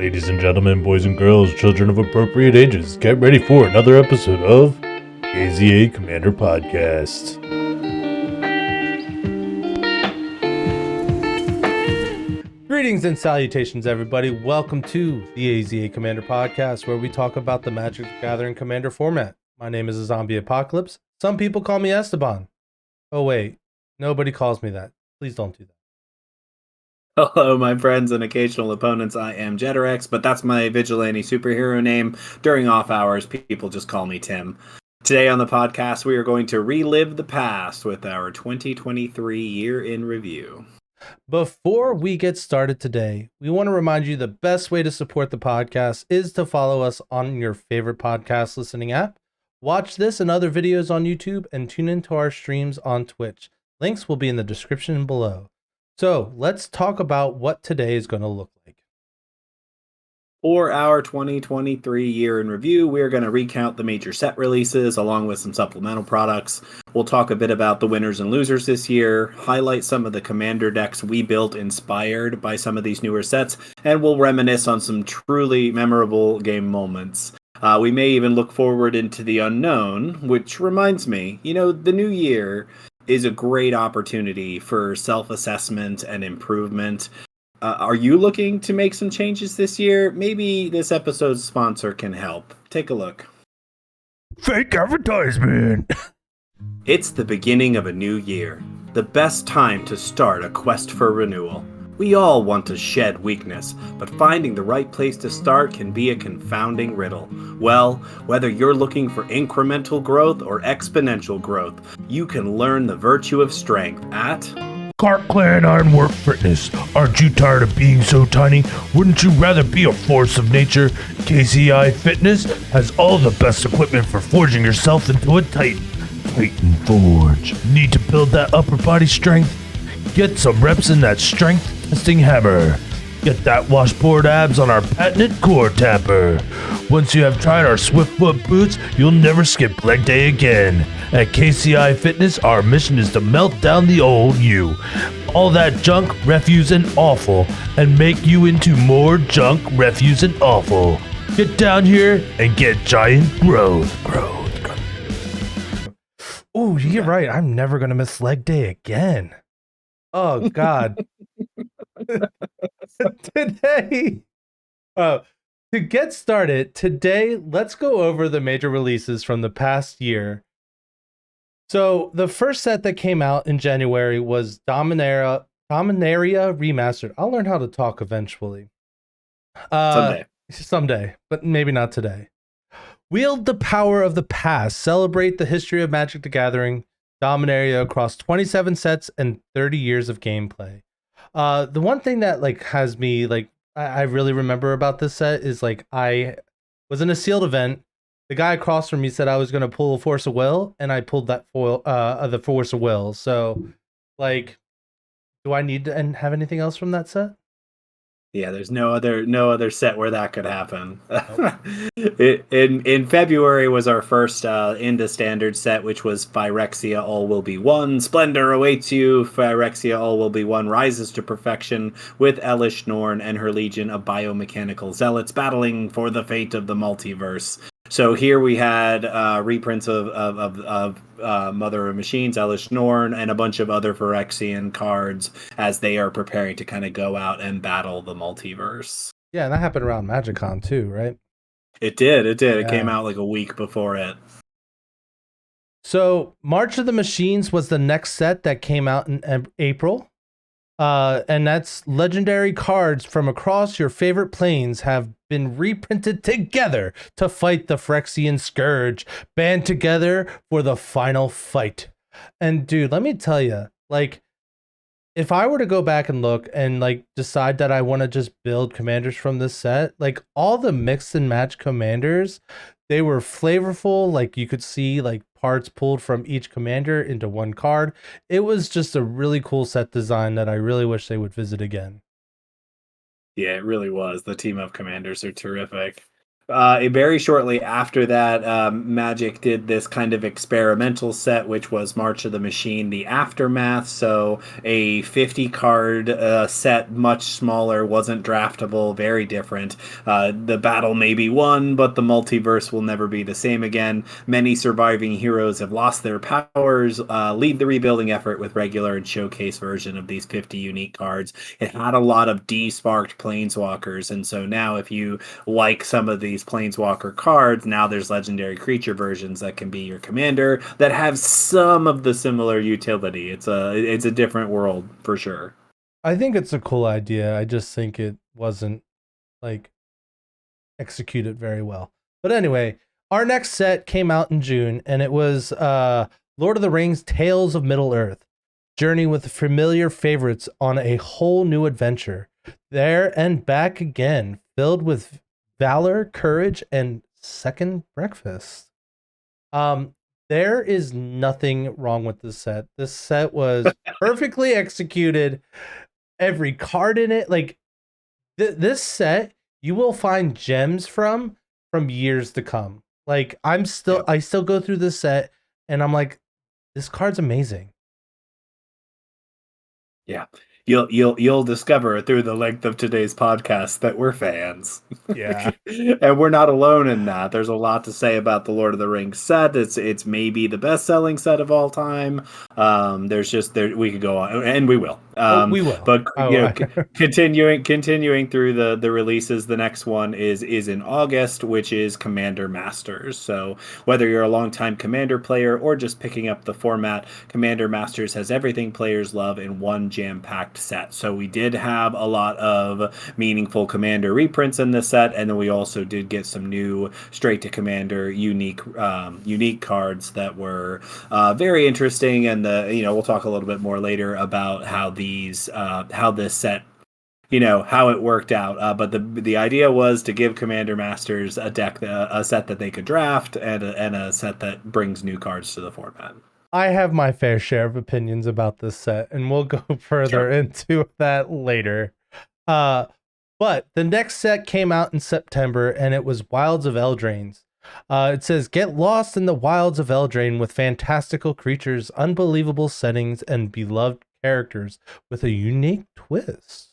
Ladies and gentlemen, boys and girls, children of appropriate ages, get ready for another episode of AZA Commander Podcast. Greetings and salutations, everybody. Welcome to the AZA Commander Podcast, where we talk about the Magic the Gathering Commander format. My name is Zombie Apocalypse. Some people call me Esteban. Oh, wait. Nobody calls me that. Please don't do that. Hello, my friends and occasional opponents. I am Jetterex, but that's my vigilante superhero name. During off hours, people just call me Tim. Today on the podcast, we are going to relive the past with our 2023 year in review. Before we get started today, we want to remind you the best way to support the podcast is to follow us on your favorite podcast listening app. Watch this and other videos on YouTube and tune into our streams on Twitch. Links will be in the description below. So let's talk about what today is going to look like. For our 2023 year in review, we're going to recount the major set releases along with some supplemental products. We'll talk a bit about the winners and losers this year, highlight some of the commander decks we built inspired by some of these newer sets, and we'll reminisce on some truly memorable game moments. We may even look forward into the unknown, which reminds me, the new year is a great opportunity for self-assessment and improvement. Are you looking to make some changes this year? Maybe this episode's sponsor can help. Take a look. Fake advertisement! It's the beginning of a new year. The best time to start a quest for renewal. We all want to shed weakness, but finding the right place to start can be a confounding riddle. Well, whether you're looking for incremental growth or exponential growth, you can learn the virtue of strength at Cart Clan Ironwork Fitness. Aren't you tired of being so tiny? Wouldn't you rather be a force of nature? KCI Fitness has all the best equipment for forging yourself into a Titan. Titan Forge. Need to build that upper body strength? Get some reps in that strength testing hammer. Get that washboard abs on our patented core tapper. Once you have tried our Swiftfoot boots, you'll never skip leg day again. At KCI Fitness, our mission is to melt down the old you. All that junk, refuse, and awful, and make you into more junk, refuse, and awful. Get down here and get giant growth. Oh, you're right. I'm never going to miss leg day again. Oh, God. Today, to get started, let's go over the major releases from the past year. So the first set that came out in January was Dominaria Remastered. I'll learn how to talk eventually. Someday, but maybe not today. Wield the power of the past. Celebrate the history of Magic the Gathering. Dominaria across 27 sets and 30 years of gameplay. The one thing that has me I really remember about this set is I was in a sealed event. The guy across from me said I was going to pull a Force of Will, and I pulled that foil, the Force of Will. So, do I need to have anything else from that set? Yeah, there's no other set where that could happen. In February was our first into standard set, which was Phyrexia All Will Be One. Splendor awaits you. Phyrexia All Will Be One rises to perfection with Elish Norn and her legion of biomechanical zealots battling for the fate of the multiverse. So here we had reprints of Mother of Machines, Elish Norn, and a bunch of other Phyrexian cards as they are preparing to kind of go out and battle the multiverse. Yeah, and that happened around MagicCon too, right? It did. Yeah. It came out like a week before it. So March of the Machines was the next set that came out in April. And that's legendary cards from across your favorite planes have been reprinted together to fight the Phyrexian Scourge, band together for the final fight. And dude, let me tell you, if I were to go back and look and decide that I want to just build commanders from this set, all the mix and match commanders, they were flavorful. You could see parts pulled from each commander into one card. It was just a really cool set design that I really wish they would visit again. Yeah, it really was. The team of commanders are terrific. Very shortly after that, Magic did this kind of experimental set, which was March of the Machine, the Aftermath. So a 50 card set, much smaller, wasn't draftable, very different. The battle may be won, but the multiverse will never be the same again. Many surviving heroes have lost their powers. Lead the rebuilding effort with regular and showcase version of these 50 unique cards. It had a lot of desparked planeswalkers, and so now if you like some of these planeswalker cards, now there's legendary creature versions that can be your commander that have some of the similar utility. It's a different world for sure. I think it's a cool idea. I just think it wasn't like executed very well. But anyway, our next set came out in June, and it was Lord of the Rings Tales of Middle-earth. Journey with familiar favorites on a whole new adventure. There and back again, filled with valor, courage, and second breakfast. There is nothing wrong with this set. This set was perfectly executed. Every card in it, like this set, you will find gems from years to come. Like I still go through this set, and I'm like, this card's amazing. Yeah. You'll discover through the length of today's podcast that we're fans. Yeah. And we're not alone in that. There's a lot to say about the Lord of the Rings set. It's maybe the best selling set of all time. There's just there we could go on, and we will. We will. But you know, continuing through the releases, the next one is in August, which is Commander Masters. So whether you're a longtime Commander player or just picking up the format, Commander Masters has everything players love in one jam-packed set. So we did have a lot of meaningful Commander reprints in this set, and then we also did get some new straight to Commander unique cards that were very interesting. And we'll talk a little bit more later about how this set, how it worked out. But the idea was to give Commander Masters a set that they could draft, and a set that brings new cards to the format. I have my fair share of opinions about this set, and we'll go further into that later. But the next set came out in September, and it was Wilds of Eldraine. It says, get lost in the wilds of Eldraine with fantastical creatures, unbelievable settings, and beloved characters with a unique twist.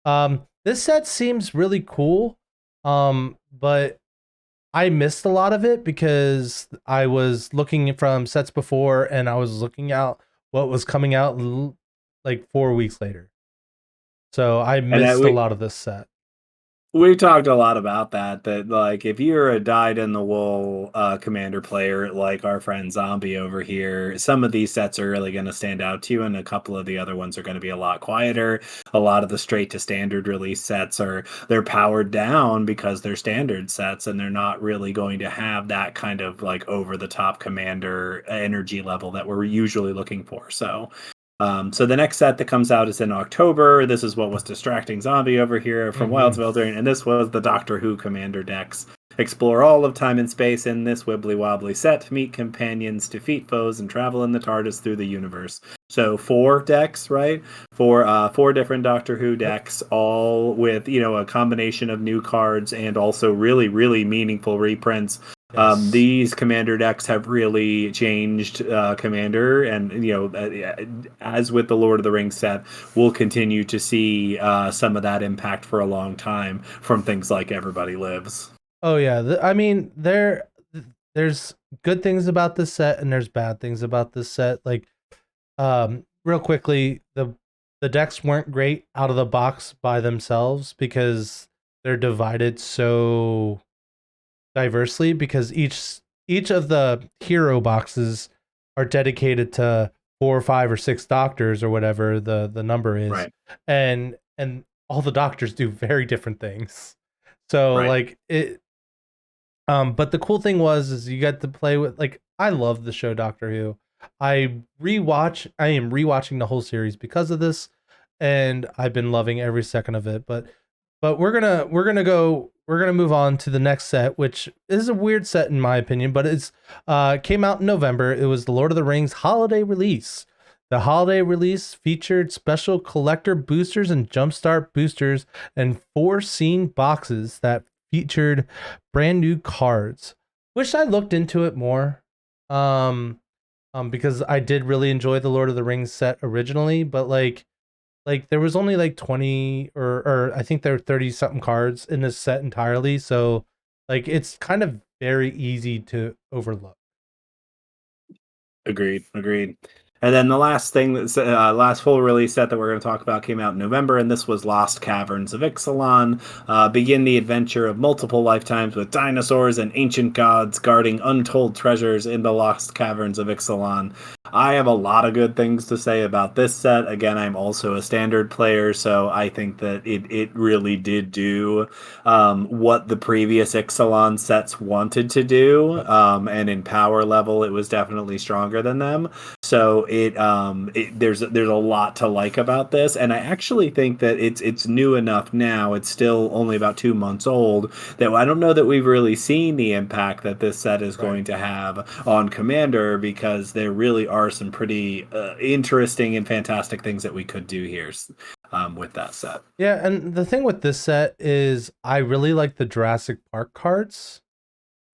This set seems really cool, but I missed a lot of it because I was looking from sets before, and I was looking out what was coming out like 4 weeks later. So I missed a lot of this set. We talked a lot about that like if you're a dyed-in-the-wool Commander player like our friend Zombie over here, some of these sets are really going to stand out to you, and a couple of the other ones are going to be a lot quieter. A lot of the straight to standard release sets they're powered down because they're standard sets, and they're not really going to have that kind of like over-the-top Commander energy level that we're usually looking for. So the next set that comes out is in October. This is what was distracting Zombie over here from Wilds of Eldraine, and this was the Doctor Who Commander decks. Explore all of time and space in this wibbly-wobbly set, meet companions, defeat foes, and travel in the TARDIS through the universe. So 4 decks, right? Four different Doctor Who decks, all with a combination of new cards and also really, really meaningful reprints. Yes. These Commander decks have really changed Commander, and as with the Lord of the Rings set, we'll continue to see some of that impact for a long time from things like Everybody Lives. Oh yeah, I mean there's good things about this set and there's bad things about this set. Like, real quickly, the decks weren't great out of the box by themselves because they're divided so diversely, because each of the hero boxes are dedicated to 4 or 5 or 6 doctors or whatever the number is, right. and all the doctors do very different things. So like it, but the cool thing is you get to play with, like, I love the show Doctor Who. I am rewatching the whole series because of this, and I've been loving every second of it. But we're gonna move on to the next set, which is a weird set in my opinion, but it's came out in November. It was the Lord of the Rings holiday release. The holiday release featured special collector boosters and jumpstart boosters and 4 scene boxes that featured brand new cards. Wish I looked into it more. Because I did really enjoy the Lord of the Rings set originally, but like there was only like 20 or I think there were 30 something cards in this set entirely, so like it's kind of very easy to overlook. Agreed. And then the last thing that's last full release set that we're going to talk about came out in November, and this was Lost Caverns of Ixalan. Begin the adventure of multiple lifetimes with dinosaurs and ancient gods guarding untold treasures in the Lost Caverns of Ixalan. I have a lot of good things to say about this set. Again, I'm also a standard player, so I think that it really did do what the previous Ixalan sets wanted to do, and in power level, it was definitely stronger than them. So there's a lot to like about this, and I actually think that it's new enough now. It's still only about 2 months old that I don't know that we've really seen the impact that this set is going to have on Commander, because there really are some pretty interesting and fantastic things that we could do here with that set. Yeah, and the thing with this set is I really like the Jurassic Park cards.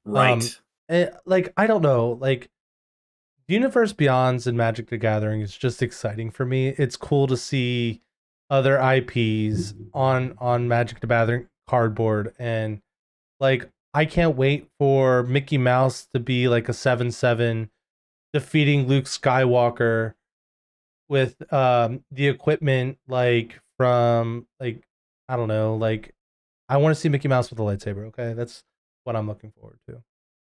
Right. Like I don't know, like Universe Beyonds and Magic the Gathering is just exciting for me. It's cool to see other IPs on Magic the Gathering cardboard, and like I can't wait for Mickey Mouse to be like a 7/7 defeating Luke Skywalker with the equipment like from like I don't know, like I want to see Mickey Mouse with a lightsaber, okay? That's what I'm looking forward to.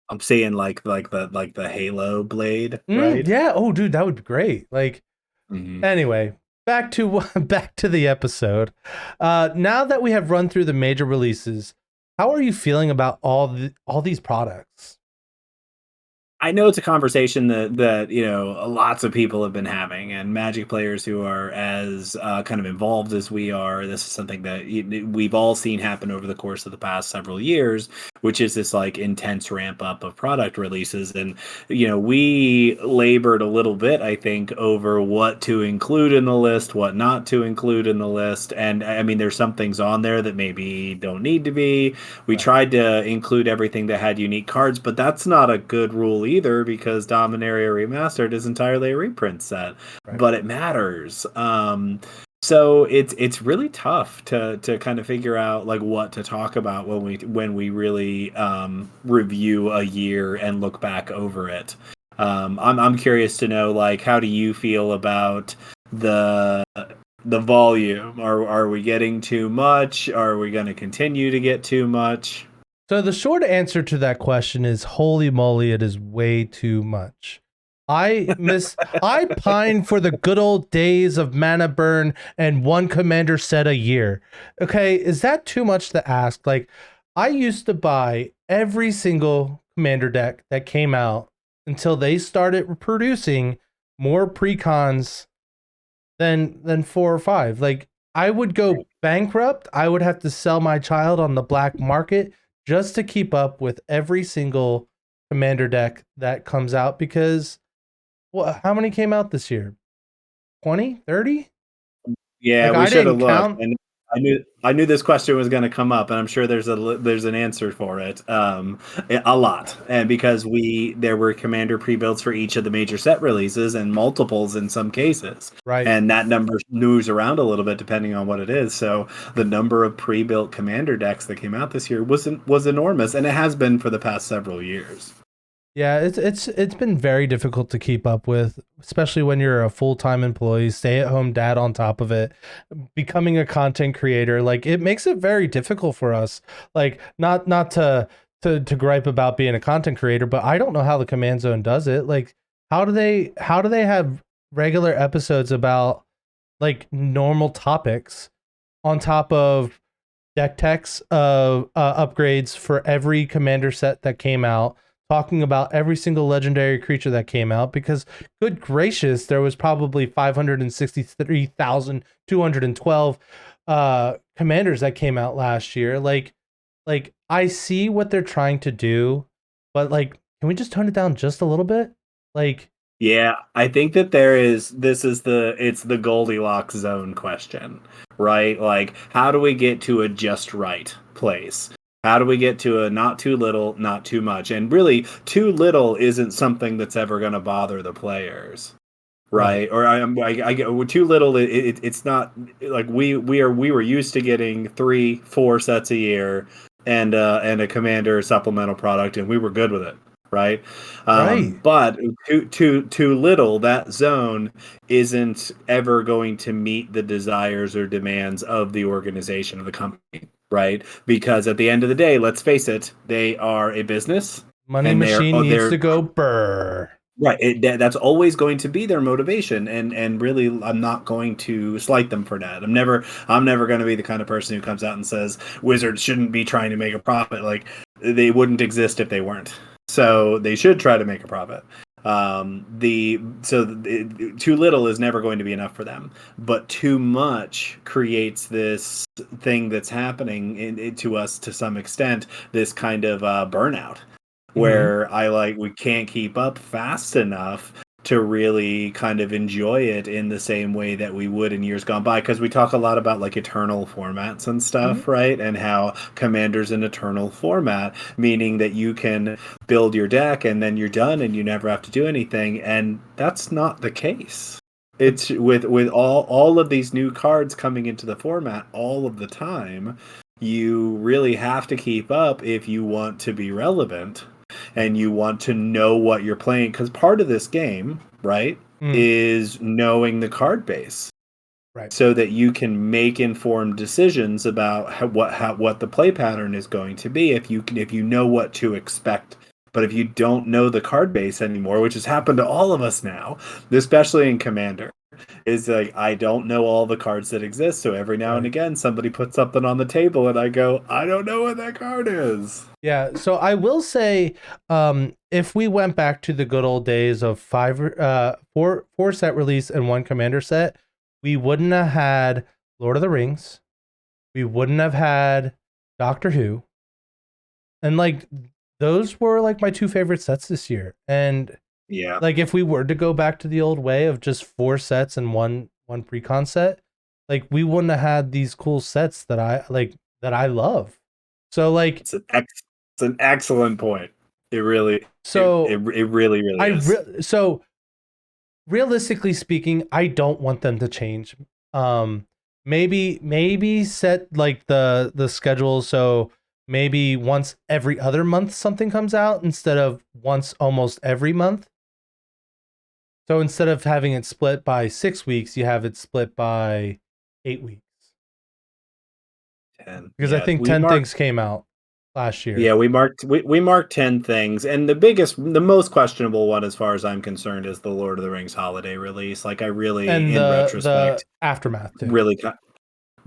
I'm seeing like the Halo blade, right? Yeah. Oh, dude, that would be great. Like, Mhm. anyway, back to back to the episode. Now that we have run through the major releases, how are you feeling about all these products? I know it's a conversation that lots of people have been having, and Magic players who are as kind of involved as we are. This is something that we've all seen happen over the course of the past several years, which is this like intense ramp up of product releases. And we labored a little bit, I think, over what to include in the list, what not to include in the list. And I mean, there's some things on there that maybe don't need to be. We tried to include everything that had unique cards, but that's not a good rule either, because Dominaria Remastered is entirely a reprint set, but it matters. So it's really tough to kind of figure out like what to talk about when we really review a year and look back over it. I'm curious to know, like, how do you feel about the volume? Are we getting too much? Are we going to continue to get too much? So the short answer to that question is holy moly, it is way too much. I pine for the good old days of mana burn and one commander set a year. Okay, is that too much to ask? Like I used to buy every single commander deck that came out until they started producing more precons than 4 or 5. Like I would go bankrupt. I would have to sell my child on the black market just to keep up with every single commander deck that comes out, because well, how many came out this year? 20, 30? Yeah, Like we I should have didn't looked. count. And I knew this question was going to come up, and I'm sure there's an answer for it. A lot, and because there were commander pre-builds for each of the major set releases and multiples in some cases, Right. and that number moves around a little bit depending on what it is. So the number of pre-built commander decks that came out this year was enormous, and it has been for the past several years. Yeah, it's been very difficult to keep up with, especially when you're a full-time employee, stay-at-home dad on top of it, becoming a content creator. Like it makes it very difficult for us. Like not to gripe about being a content creator, but I don't know how the Command Zone does it. Like how do they have regular episodes about like normal topics on top of deck techs of upgrades for every commander set that came out, talking about every single legendary creature that came out, because good gracious, there was probably 563,212 commanders that came out last year. Like I see what they're trying to do, but like can we just tone it down just a little bit? Like Yeah, I think that it's the Goldilocks zone question, right? Like, how do we get to a just right place? How do we get to a not too little, not too much? And really, too little isn't something that's ever going to bother the players, right? Or I get too little. It's not like we were used to getting 3-4 sets a year and a commander supplemental product, and we were good with it, right? Right. But too little, that zone isn't ever going to meet the desires or demands of the organization of the company, right? Because at the end of the day, let's face it, they are a business, Money and machine needs they're to go burr. right. That's always going to be their motivation, and really, I'm not going to slight them for that. I'm never going to be the kind of person who comes out and says Wizards shouldn't be trying to make a profit. Like, they wouldn't exist if they weren't. So they should try to make a profit. Too little is never going to be enough for them, but too much creates this thing that's happening to us to some extent. This kind of burnout where we can't keep up fast enough to really kind of enjoy it in the same way that we would in years gone by, because we talk a lot about like eternal formats and stuff, right? And how Commander's an eternal format, meaning that you can build your deck and then you're done and you never have to do anything, and that's not the case. It's with all of these new cards coming into the format all of the time, you really have to keep up if you want to be relevant and you want to know what you're playing, because part of this game, right, is knowing the card base, right, so that you can make informed decisions about what the play pattern is going to be if you know what to expect. But if you don't know the card base anymore, which has happened to all of us now, especially in Commander, is like, I don't know all the cards that exist, so every now and again somebody puts something on the table and I go, I don't know what that card is. Yeah, so I will say, if we went back to the good old days of four set release and one commander set, we wouldn't have had Lord of the Rings, we wouldn't have had Doctor Who, and like those were like my two favorite sets this year. And Yeah, like if we were to go back to the old way of just 4 sets and one pre-con set, like we wouldn't have had these cool sets that I love. So like it's an excellent point. It really so it really is. So realistically speaking, I don't want them to change. Maybe set like the schedule, so maybe once every other month something comes out instead of once almost every month. So instead of having it split by 6 weeks, you have it split by 8 weeks. 10. Because I think 10 things came out last year. Yeah, we marked 10 things, and the most questionable one, as far as I'm concerned, is the Lord of the Rings holiday release. Like, I really, And in retrospect, the aftermath too. really.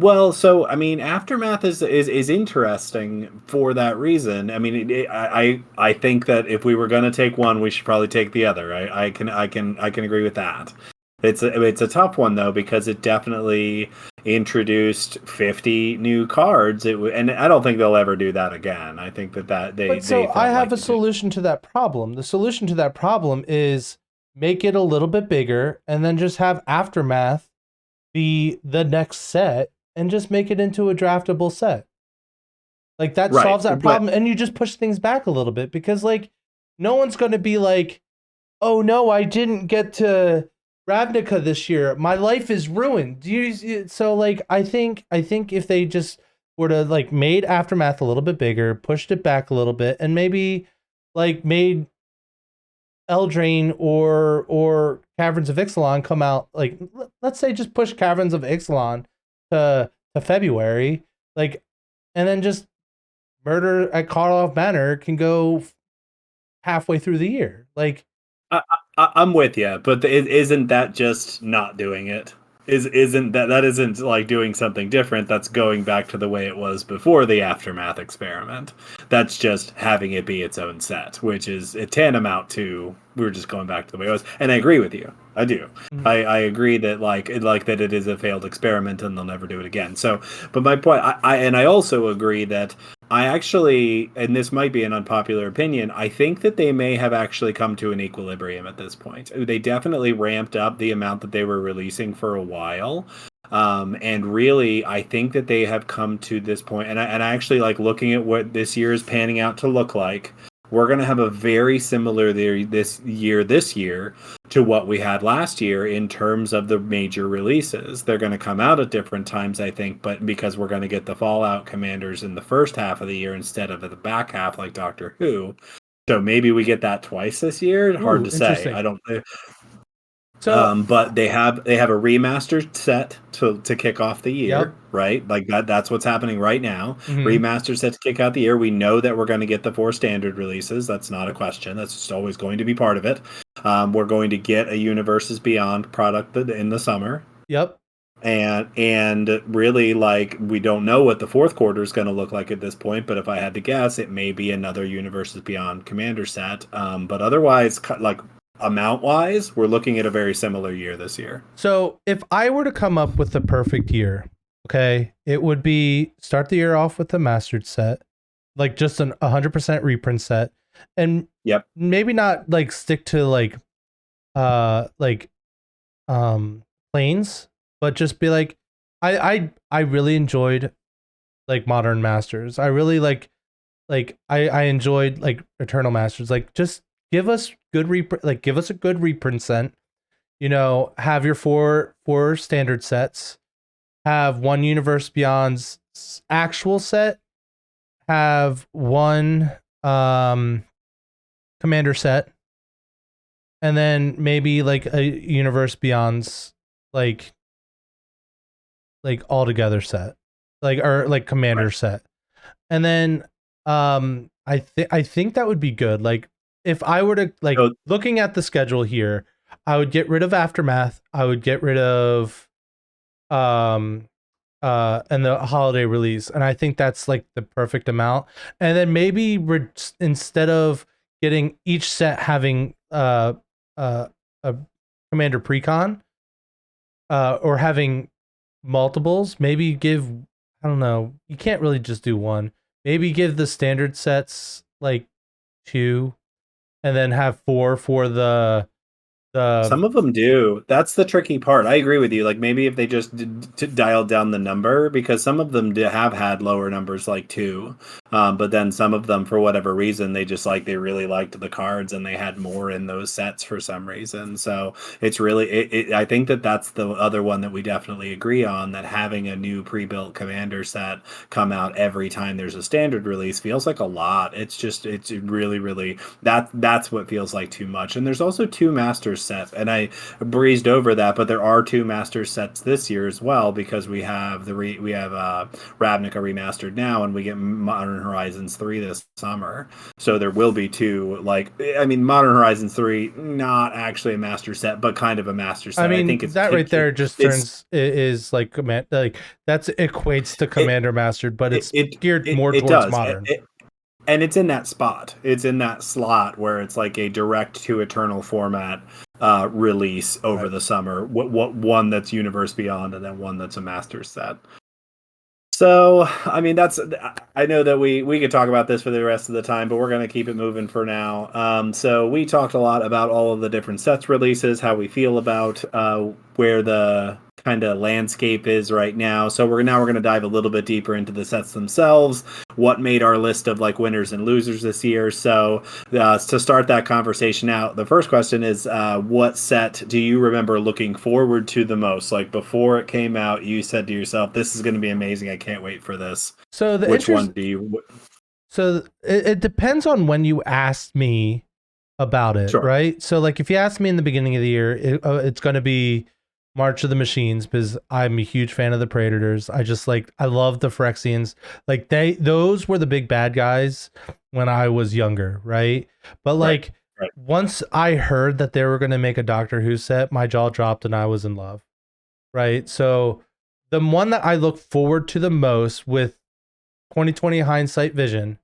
Well, so I mean, Aftermath is interesting for that reason. I mean, I think that if we were going to take one, we should probably take the other. I can agree with that. It's a tough one though, because it definitely introduced 50 new cards. And I don't think they'll ever do that again. I think that they. But so felt I have like a solution to that problem. The solution to that problem is make it a little bit bigger and then just have Aftermath be the next set and just make it into a draftable set. Like that solves that problem, and you just push things back a little bit, because like no one's going to be like, "Oh no, I didn't get to Ravnica this year. My life is ruined." So like I think if they just were to like made Aftermath a little bit bigger, pushed it back a little bit, and maybe like made Eldraine or Caverns of Ixalan come out, like let's say just push Caverns of Ixalan to February, like, and then just Murder at Karloff Manor can go halfway through the year. Like, I'm with you, but isn't that just not doing it? Isn't that isn't like doing something different? That's going back to the way it was before the Aftermath experiment. That's just having it be its own set, which is tantamount to we're just going back to the way it was. And I agree with you. I do. Mm-hmm. I agree that that it is a failed experiment and they'll never do it again. So, but my point, I also agree that I actually, and this might be an unpopular opinion, I think that they may have actually come to an equilibrium at this point. They definitely ramped up the amount that they were releasing for a while. And really, I think that they have come to this point, and I actually like looking at what this year is panning out to look like. We're going to have a very similar this year to what we had last year in terms of the major releases. They're going to come out at different times, I think, but because we're going to get the Fallout Commanders in the first half of the year instead of the back half like Doctor Who. So maybe we get that twice this year. Hard to say. Interesting. I don't. So But they have a remastered set to kick off the year, Yep. right? Like that's what's happening right now. Mhm. Remastered set to kick out the year. We know that we're going to get the 4 standard releases. That's not a question. That's just always going to be part of it. We're going to get a Universes Beyond product in the summer. Yep. And really, like, we don't know what the fourth quarter is going to look like at this point, but if I had to guess, it may be another Universes Beyond Commander set. But otherwise, like, amount wise, we're looking at a very similar year this year. So if I were to come up with the perfect year, okay, it would be start the year off with the mastered set, like just an 100% reprint set, and Yep. maybe not like stick to planes, but just be like, I really enjoyed like Modern Masters. I really I enjoyed like Eternal Masters. Like just give us give us a good reprint set. You know, have your four standard sets, have one Universe Beyond's actual set, have one Commander set, and then maybe like a Universe Beyond's like all-together set. Or like Commander Right. set. And then I think that would be good. Like if I were to So looking at the schedule here, I would get rid of Aftermath. I would get rid of and the holiday release, and I think that's like the perfect amount. And then maybe instead of getting each set having a Commander Precon or having multiples, maybe give, I don't know, you can't really just do one. Maybe give the standard sets like 2 and then have 4 for the some of them do. That's the tricky part. I agree with you. Like maybe if they just dialed down the number, because some of them have had lower numbers like 2, but then some of them, for whatever reason, they really liked the cards and they had more in those sets for some reason. So it's really I think that's the other one that we definitely agree on, that having a new pre-built commander set come out every time there's a standard release feels like a lot. It's really that's what feels like too much. And there's also 2 masters sets, and I breezed over that, but there are 2 master sets this year as well, because we have Ravnica remastered now, and we get Modern Horizons 3 this summer. So there will be 2. Like, I mean, Modern Horizons 3 not actually a master set, but kind of a master set. I mean, I think it's that right there just turns is like that's equates to Commander Mastered, but it's geared more towards does. Modern. And it's in that spot. It's in that slot where it's like a direct to Eternal format release over the summer. What one that's Universe Beyond, and then one that's a master set. So, I mean, I know that we could talk about this for the rest of the time, but we're going to keep it moving for now. So we talked a lot about all of the different sets releases, how we feel about where the kind of landscape is right now. So we're going to dive a little bit deeper into the sets themselves, what made our list of like winners and losers this year. So to start that conversation out, the first question is, what set do you remember looking forward to the most? Like before it came out, you said to yourself, this is going to be amazing. I can't wait for this. So which one do you? So it depends on when you asked me about it, Sure. right? So like if you asked me in the beginning of the year, it's going to be March of the Machines, because I'm a huge fan of the Predators. I love the Phyrexians. Like those were the big bad guys when I was younger, right? But like right. Once I heard that they were going to make a Doctor Who set, my jaw dropped and I was in love, right? So the one that I look forward to the most with 2020 hindsight vision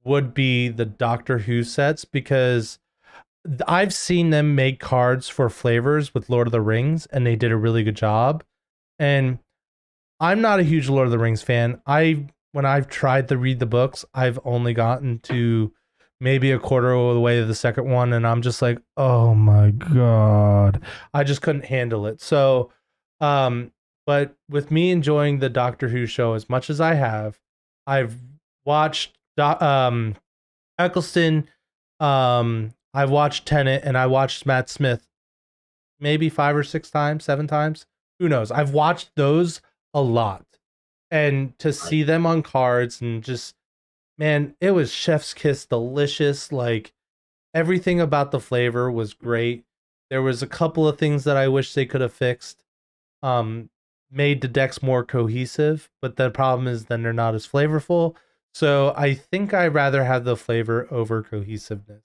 would be the Doctor Who sets, because I've seen them make cards for flavors with Lord of the Rings, and they did a really good job. And I'm not a huge Lord of the Rings fan. When I've tried to read the books, I've only gotten to maybe a quarter of the way to the second one, and I'm just like, oh my god, I just couldn't handle it. So But with me enjoying the Doctor Who show as much as I have, I've watched Eccleston, I've watched Tennant, and I watched Matt Smith maybe 5 or 6 times, 7 times. Who knows? I've watched those a lot. And to Right. see them on cards and just, man, it was chef's kiss delicious. Like everything about the flavor was great. There was a couple of things that I wish they could have fixed. Um, Made the decks more cohesive, but the problem is then they're not as flavorful. So I think I'd rather have the flavor over cohesiveness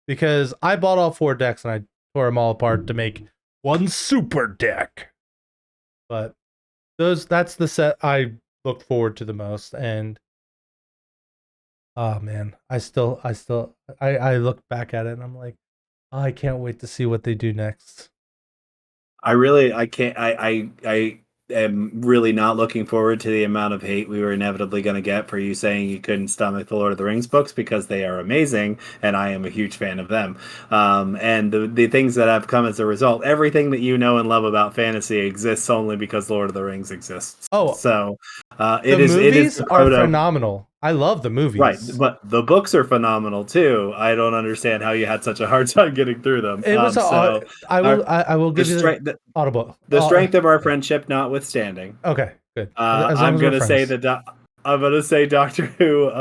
because I bought all 4 decks and I tore them all apart to make one super deck. But that's the set I look forward to the most. And oh man, I look back at it and I'm like, oh, I can't wait to see what they do next. I can't, I am really not looking forward to the amount of hate we were inevitably going to get for you saying you couldn't stomach the Lord of the Rings books because they are amazing and I am a huge fan of them. And the things that have come as a result, everything that you know and love about fantasy exists only because Lord of the Rings exists. Oh, So the it is movies the are proto. phenomenal. I love the Right, movies. but the books are phenomenal too. I don't understand how you had such a hard time getting through them. It was So I I will the give you the strength, audible. the strength of our friendship notwithstanding, Okay, good. As long I'm as we're gonna say friends. that I'm gonna say Doctor Who.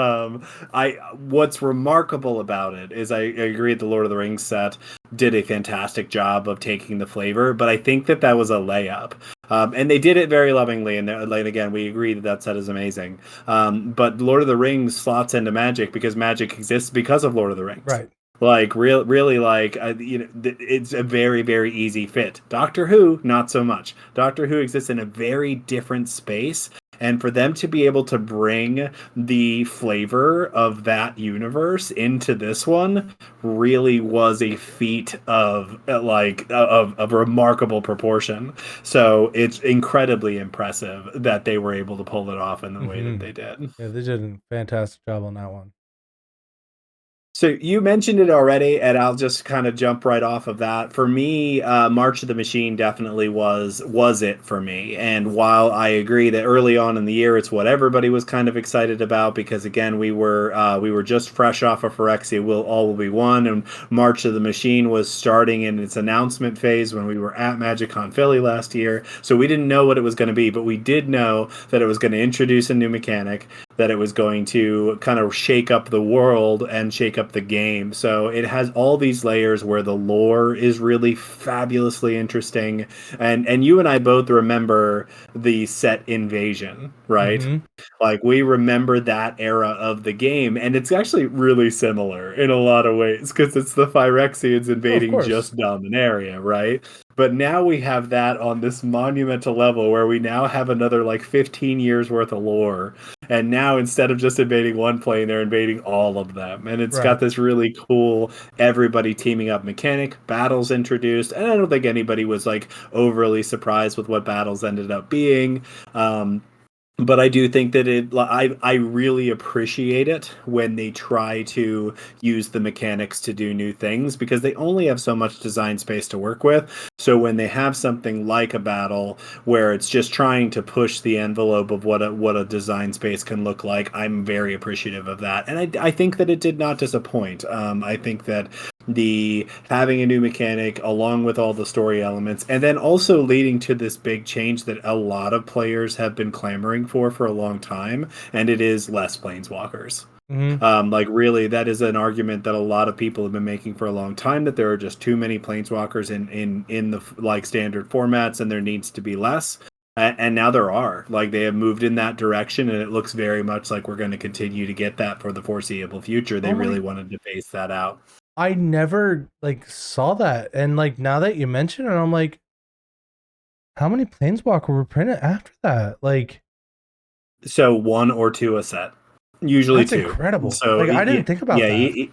I what's remarkable about it is I agree the Lord of the Rings set did a fantastic job of taking the flavor, but I think that was a layup. And they did it very lovingly, and like again, we agree that set is amazing. But Lord of the Rings slots into Magic because Magic exists because of Lord of the Rings. Right. Like really, like it's a very, very easy fit. Doctor Who, not so much. Doctor Who exists in a very different space, and for them to be able to bring the flavor of that universe into this one really was a feat of of remarkable proportion. So it's incredibly impressive that they were able to pull it off in the way that Mm-hmm. they did. Yeah, they did a fantastic job on that one. So you mentioned it already, and I'll just kind of jump right off of that. For me, March of the Machine definitely was it for me. And while I agree that early on in the year, it's what everybody was kind of excited about because again, we were just fresh off of Phyrexia, will be one, and March of the Machine was starting in its announcement phase when we were at MagicCon Philly last year. So we didn't know what it was going to be, but we did know that it was going to introduce a new mechanic, that it was going to kind of shake up the world and shake up the game. So it has all these layers where the lore is really fabulously interesting. And you and I both remember the set Invasion, right? Mm-hmm. Like we remember that era of the game, and it's actually really similar in a lot of ways because it's the Phyrexians Oh, of invading course. just Dominaria, right? But now we have that on this monumental level where we now have another like 15 years worth of lore. And now instead of just invading one plane, they're invading all of them. And it's got Right. this really cool everybody teaming up mechanic, battles introduced. And I don't think anybody was like overly surprised with what battles ended up being. But I do think that I really appreciate it when they try to use the mechanics to do new things because they only have so much design space to work with. So when they have something like a battle where it's just trying to push the envelope of what a design space can look like, I'm very appreciative of that, and I think that it did not disappoint. I think that the having a new mechanic along with all the story elements and then also leading to this big change that a lot of players have been clamoring for a long time, and it is less planeswalkers. Mm-hmm. Like really that is an argument that a lot of people have been making for a long time, that there are just too many planeswalkers in the like standard formats and there needs to be less. And now there are, like, they have moved in that direction, and it looks very much like we're going to continue to get that for the foreseeable future. They Oh my, really wanted to phase that out. I never like saw that. And like now that you mention it, I'm like, how many Planeswalker were printed after that? Like, So one or two a set, usually that's two. incredible. So Like I didn't think about yeah, that.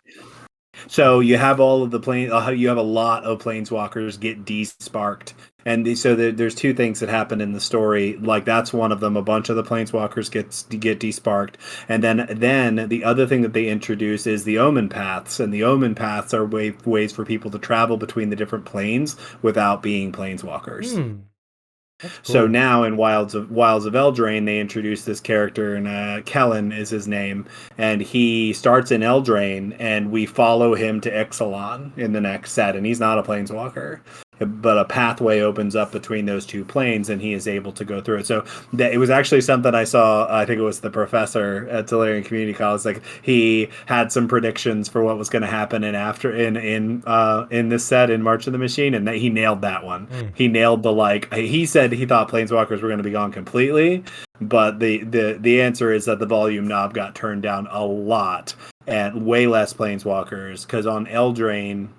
so you have all of the plane. You have a lot of planeswalkers get desparked, and so there's two things that happen in the story. Like that's one of them. A bunch of the planeswalkers get desparked, and then the other thing that they introduce is the omen paths, and the omen paths are ways for people to travel between the different planes without being planeswalkers. Hmm. That's So cool. now in Wilds of Eldraine, they introduced this character, and Kellen is his name, and he starts in Eldraine, and we follow him to Ixalan in the next set, and he's not a planeswalker, but a pathway opens up between those two planes, and he is able to go through it. So that it was actually something I saw. I think it was the professor at Tolarian Community College. Like he had some predictions for what was going to happen in this set in March of the Machine, and that he nailed that one. Mm. He nailed the like. He said he thought planeswalkers were going to be gone completely, but the answer is that the volume knob got turned down a lot and way less planeswalkers because on Eldraine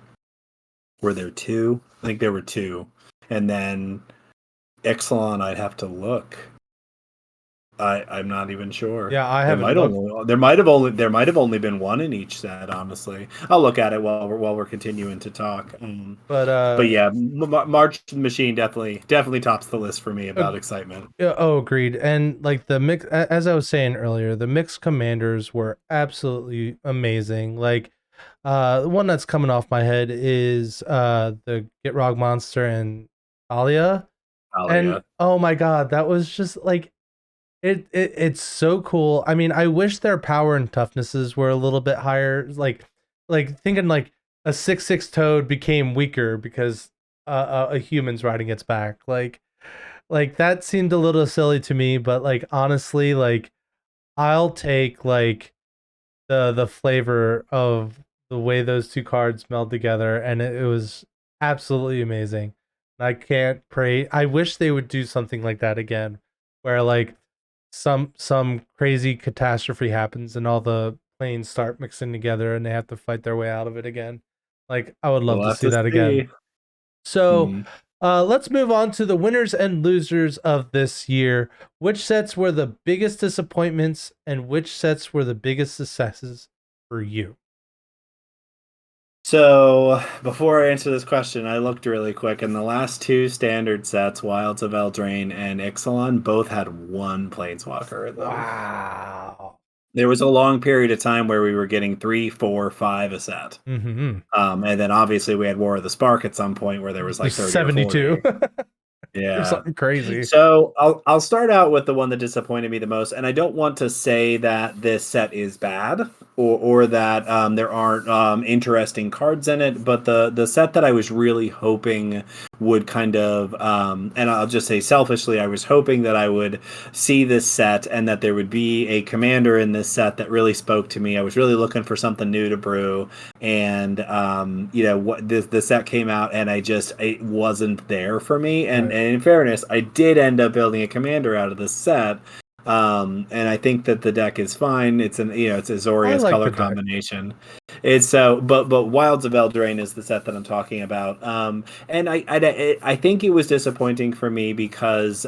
were there two? I think there were two, and then Ixalan, I'd have to look. I'm not even sure. Yeah, I haven't looked. There might have only been one in each set. Honestly, I'll look at it while we're continuing to talk. But But yeah, March Machine definitely tops the list for me about excitement. yeah, oh, agreed. And like the mix, as I was saying earlier, the mixed commanders were absolutely amazing. Like, the one that's coming off my head is the Gitrog monster and Talia. Oh And yeah, oh my god, that was just like it's so cool. I mean, I wish their power and toughnesses were a little bit higher. Like thinking like a 6/6 toad became weaker because a human's riding its back. Like that seemed a little silly to me, but like honestly, like I'll take like the flavor of the way those two cards meld together, and it was absolutely amazing. I can't pray. I wish they would do something like that again, where like some crazy catastrophe happens and all the planes start mixing together and they have to fight their way out of it again. Like I would love we'll to have see to that again. see. So Hmm. let's move on to the winners and losers of this year. Which sets were the biggest disappointments and which sets were the biggest successes for you? So before I answer this question, I looked really quick, and the last two standard sets, Wilds of Eldraine and Ixalan, both had one planeswalker in them. Wow. There was a long period of time where we were getting 3, 4, 5 a set. Mm-hmm. And then obviously we had War of the Spark at some point where there was like 30 or 72 40. or Yeah. something crazy. So I'll start out with the one that disappointed me the most, and I don't want to say that this set is bad or that there aren't interesting cards in it, but the set that I was really hoping would kind of and I'll just say selfishly, I was hoping that I would see this set and that there would be a commander in this set that really spoke to me. I was really looking for something new to brew, and what the set came out and it wasn't there for me, and Right. in fairness, I did end up building a commander out of this set. And I think that the deck is fine. It's it's I Azorius like color the deck. combination. It's so, but Wilds of Eldraine is the set that I'm talking about. And I think it was disappointing for me because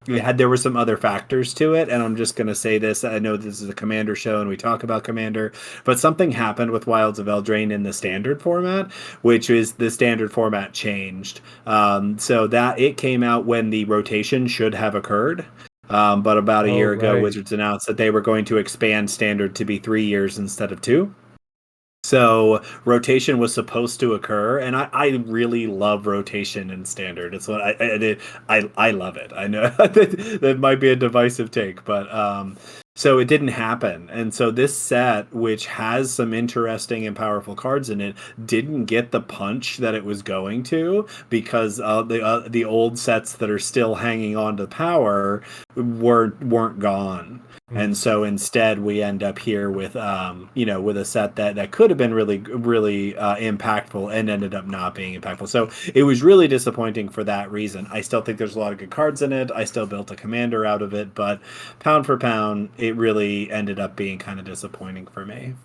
there were some other factors to it, and I'm just gonna say this. I know this is a Commander show, and we talk about Commander, but something happened with Wilds of Eldraine in the standard format, which is the standard format changed. So that it came out when the rotation should have occurred. But about a Oh, year ago, right. Wizards announced that they were going to expand standard to be 3 years instead of two. So rotation was supposed to occur, and I really love rotation in standard. It's what I love it. I know that might be a divisive take, but so it didn't happen, and so this set, which has some interesting and powerful cards in it, didn't get the punch that it was going to because the old sets that are still hanging on to power weren't gone. Mm. And so instead, we end up here with, with a set that could have been really, really impactful and ended up not being impactful. So it was really disappointing for that reason. I still think there's a lot of good cards in it. I still built a commander out of it, but pound for pound, it really ended up being kind of disappointing for me.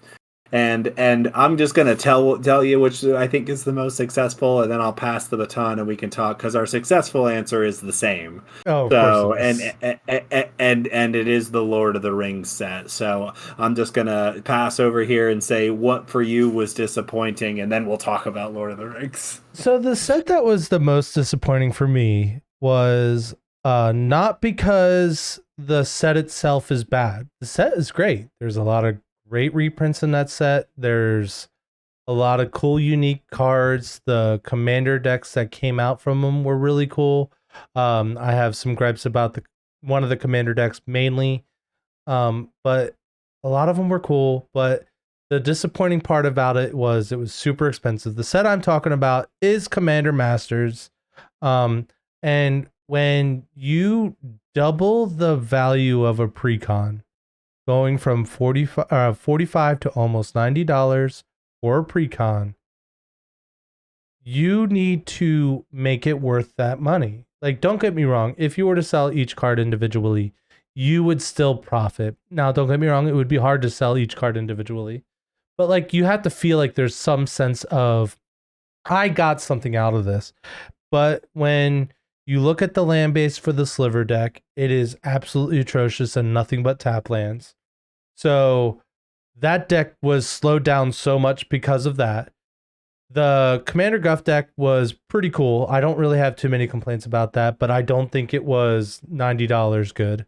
And I'm just gonna tell you which I think is the most successful, and then I'll pass the baton and we can talk because our successful answer is the same. Oh, of course it So is. and it is the Lord of the Rings set. So I'm just gonna pass over here and say what for you was disappointing, and then we'll talk about Lord of the Rings. So the set that was the most disappointing for me was not because the set itself is bad. The set is great. There's a lot of great reprints in that set. There's a lot of cool, unique cards. The commander decks that came out from them were really cool. I have some gripes about the one of the commander decks mainly, but a lot of them were cool. But the disappointing part about it was super expensive. The set I'm talking about is Commander Masters, and when you double the value of a precon, going from 45 to almost $90 for a precon, you need to make it worth that money. Like, don't get me wrong, if you were to sell each card individually, you would still profit. Now, don't get me wrong, it would be hard to sell each card individually, but like you have to feel like there's some sense of I got something out of this. But when you look at the land base for the sliver deck, it is absolutely atrocious and nothing but tap lands. So that deck was slowed down so much because of that. The Commander Guff deck was pretty cool. I don't really have too many complaints about that, but I don't think it was $90 good.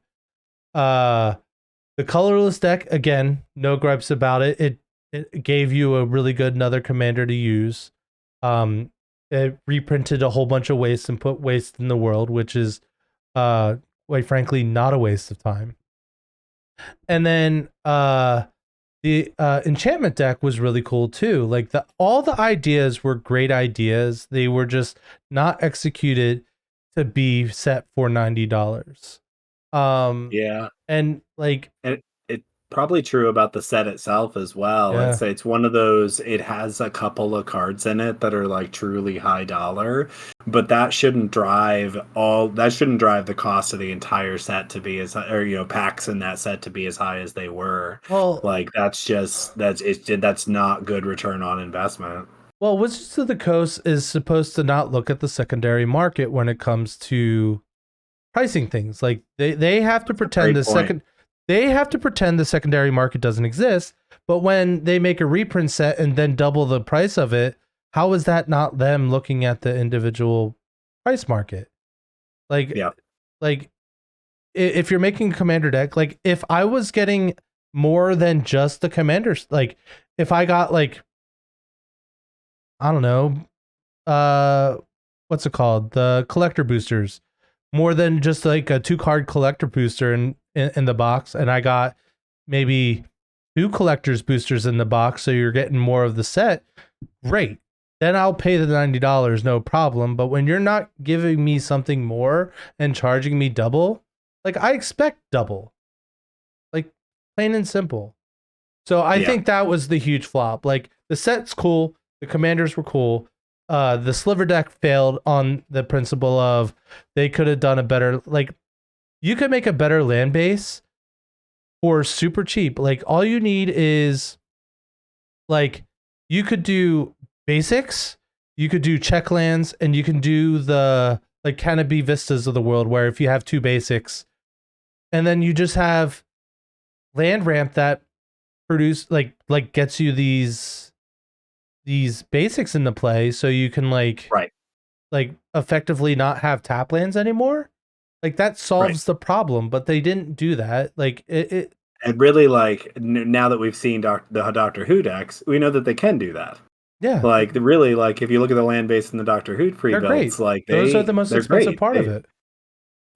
The colorless deck, again, no gripes about it. It gave you a really good another commander to use. It reprinted a whole bunch of waste and put waste in the world, which is quite frankly not a waste of time. And then the enchantment deck was really cool too. Like all the ideas were great ideas. They were just not executed to be set for $90. Yeah. And like And it's probably true about the set itself as well. Yeah. I'd say it's one of those, it has a couple of cards in it that are like truly high dollar, but that shouldn't drive the cost of the entire set to be as, or packs in that set to be as high as they were. well, Like that's not good return on investment. well, Wizards of the Coast is supposed to not look at the secondary market when it comes to pricing things. Like they have to pretend the secondary market doesn't exist, but when they make a reprint set and then double the price of it, how is that not them looking at the individual price market? Like, Yeah. like if you're making a commander deck, like if I was getting more than just the commanders, like if I got like, I don't know, what's it called? The collector boosters, more than just like a 2-card collector booster in the box, and I got maybe 2 collectors boosters in the box, so you're getting more of the set. Great. Then I'll pay the $90, no problem. But when you're not giving me something more and charging me double, like I expect double. Like plain and simple. So I think that was the huge flop. Like the set's cool, the commanders were cool. The sliver deck failed on the principle of they could have done a better, like you could make a better land base for super cheap. Like all you need is like you could do basics, you could do check lands, and you can do the like Canopy Vistas of the world where if you have 2 basics and then you just have land ramp that produce like gets you these basics into play so you can like effectively not have tap lands anymore. Like that solves the problem, but they didn't do that. Like it and really, like now that we've seen the Doctor Who decks, we know that they can do that. Yeah, like really, like if you look at the land base in the Doctor Who pre-builds, like those are the most expensive part of it.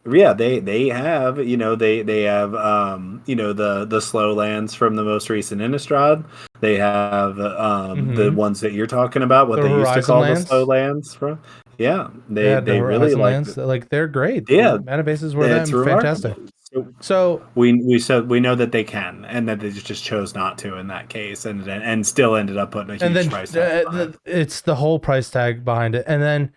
Yeah, they have they have the slow lands from the most recent Innistrad. They have the ones that you're talking about, what The they used to call Horizon the slow lands from. Yeah, the they really Horizon like lands. Like they're great. Yeah, Mana bases were it's them fantastic. So we know that they can, and that they just chose not to in that case, and still ended up putting a huge price tag on it. It's the whole price tag behind it, and then.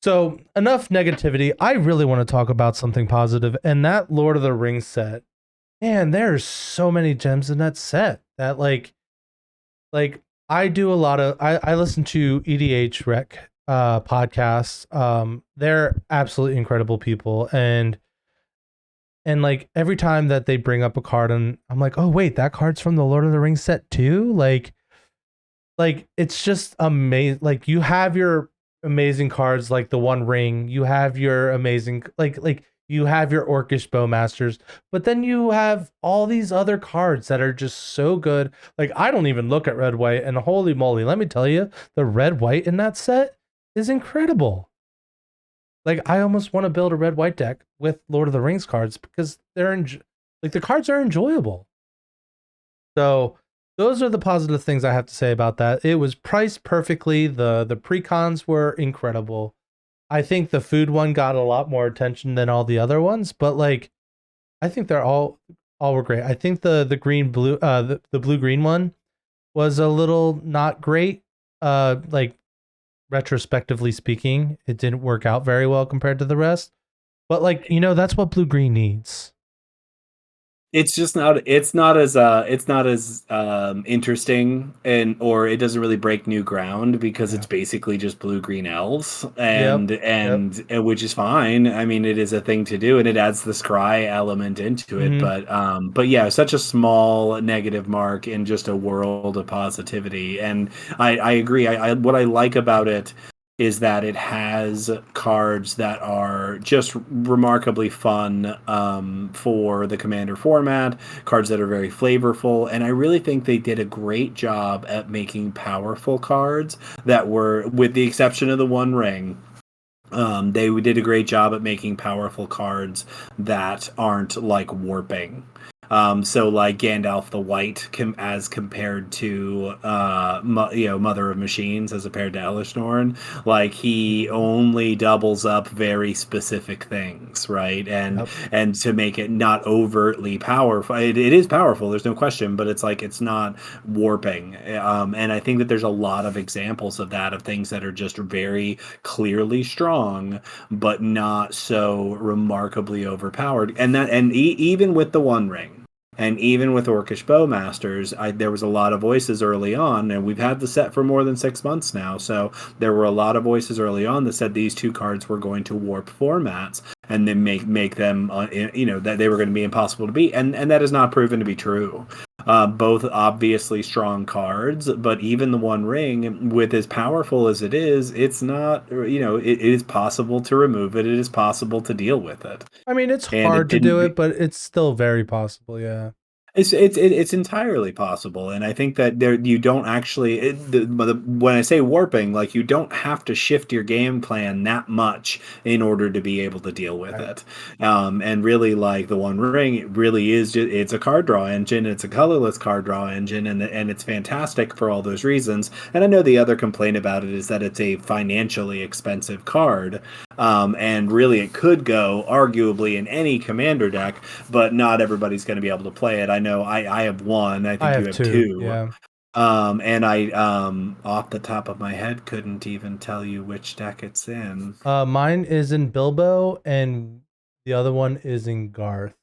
So enough negativity. I really want to talk about something positive, and that Lord of the Rings set. Man, there's so many gems in that set. That like I do a lot of I listen to EDH Rec podcasts. They're absolutely incredible people, and like every time that they bring up a card, and I'm like, oh wait, that card's from the Lord of the Rings set too. Like it's just amazing. Like you have your amazing cards like the One Ring, you have your amazing like you have your Orcish Bowmasters, but then you have all these other cards that are just so good. Like I don't even look at red white, and holy moly, let me tell you, the red white in that set is incredible. Like I almost want to build a red white deck with Lord of the Rings cards because like the cards are enjoyable. So those are the positive things I have to say about that. It was priced perfectly. The precons were incredible. I think the food one got a lot more attention than all the other ones, but like I think they're all were great. I think the green blue the blue green one was a little not great. Like retrospectively speaking, it didn't work out very well compared to the rest. But like, that's what blue green needs. It's just not it's not as interesting, and or it doesn't really break new ground because Yeah. it's basically just blue green elves, Yep. Yep. and which is fine. I mean, it is a thing to do and it adds the scry element into it, Hmm. but yeah, such a small negative mark in just a world of positivity. And I agree. I what I like about it is that it has cards that are just remarkably fun for the Commander format, cards that are very flavorful, and I really think they did a great job at making powerful cards that were, with the exception of the One Ring, they did a great job at making powerful cards that aren't like warping. So like Gandalf the White, as compared to Mother of Machines, as compared to Elishnorn, like he only doubles up very specific things, right? And Yep. and to make it not overtly powerful, it is powerful. There's no question, but it's like it's not warping. And I think that there's a lot of examples of that, of things that are just very clearly strong but not so remarkably overpowered. Even with the One Ring and even with Orcish Bowmasters, there was a lot of voices early on, and we've had the set for more than 6 months now, so there were a lot of voices early on that said these two cards were going to warp formats and then make them that they were going to be impossible to beat, and that has not proven to be true. Both obviously strong cards, but even the One Ring, with as powerful as it is, it's not, it is possible to remove it. It is possible to deal with it. I mean, it's And it hard to do didn't. it, but it's still very possible. Yeah. It's entirely possible, and I think that there you don't actually when I say warping, like you don't have to shift your game plan that much in order to be able to deal with Right. it. And really, like the One Ring, it really is just, it's a card draw engine. It's a colorless card draw engine, and it's fantastic for all those reasons. And I know the other complaint about it is that it's a financially expensive card, and really it could go arguably in any commander deck, but not everybody's going to be able to play it. I know I have one. I I think you have have two. two. Yeah. And I off the top of my head couldn't even tell you which deck it's in. Mine is in Bilbo, and the other one is in Garth.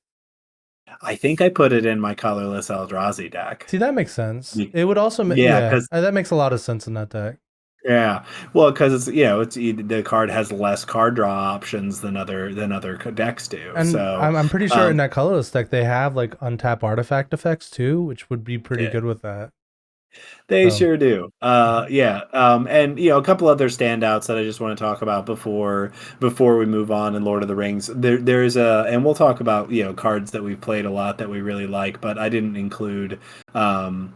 I think I put it in my colorless Eldrazi deck. See, that makes sense. Y- It would also, Yeah, yeah, because that makes a lot of sense in that deck. yeah, well, because the card has less card draw options than other decks do. And So, I'm pretty sure in um, that colorless deck they have like untap artifact effects too, which would be pretty yeah. good with that. They So, sure do. mhm. Yeah. And a couple other standouts that I just want to talk about before we move on in Lord of the Rings. There's and we'll talk about cards that we've played a lot that we really like, but um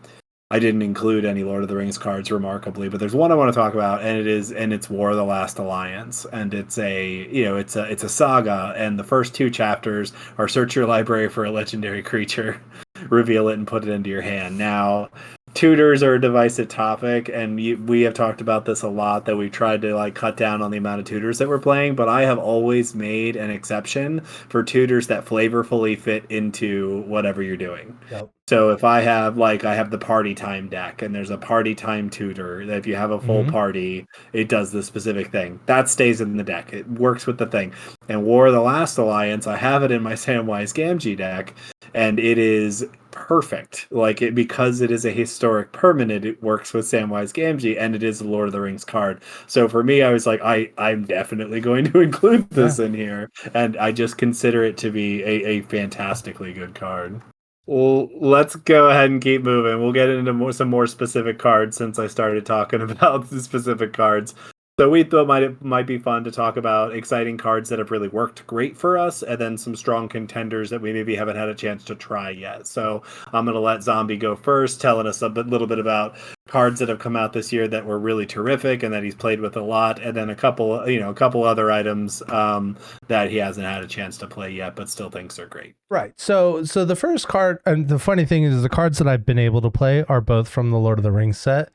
I didn't include any Lord of the Rings cards remarkably, but there's one I want to talk about, and it's War of the Last Alliance, and it's a saga, and the first two chapters are search your library for a legendary creature, reveal it, and put it into your hand. Now, tutors are a divisive topic, and we have talked about this a lot, that we've tried to like cut down on the amount of tutors that we're playing, but I have always made an exception for tutors that flavorfully fit into whatever you're doing. Yep. So if I have the party time deck, and there's a party time tutor that if you have a full Hmm. party, it does the specific thing. That stays in the deck. It works with the thing. And War of the Last Alliance, I have it in my Samwise Gamgee deck, and it is perfect. Like it, because it is a historic permanent, it works with Samwise Gamgee, and it is a Lord of the Rings card. So for me, I was like, I'm definitely going to include Yeah. this in here, and I just consider it to be a fantastically good card. Well, let's go ahead and keep moving. We'll get into some more specific cards since I started talking about the specific cards. So we thought it might be fun to talk about exciting cards that have really worked great for us, and then some strong contenders that we maybe haven't had a chance to try yet. So I'm going to let Zombie go first, telling us little bit about cards that have come out this year that were really terrific and that he's played with a lot, and then a couple other items that he hasn't had a chance to play yet, but still thinks are great. Right. So the first card, and the funny thing is, the cards that I've been able to play are both from the Lord of the Rings set.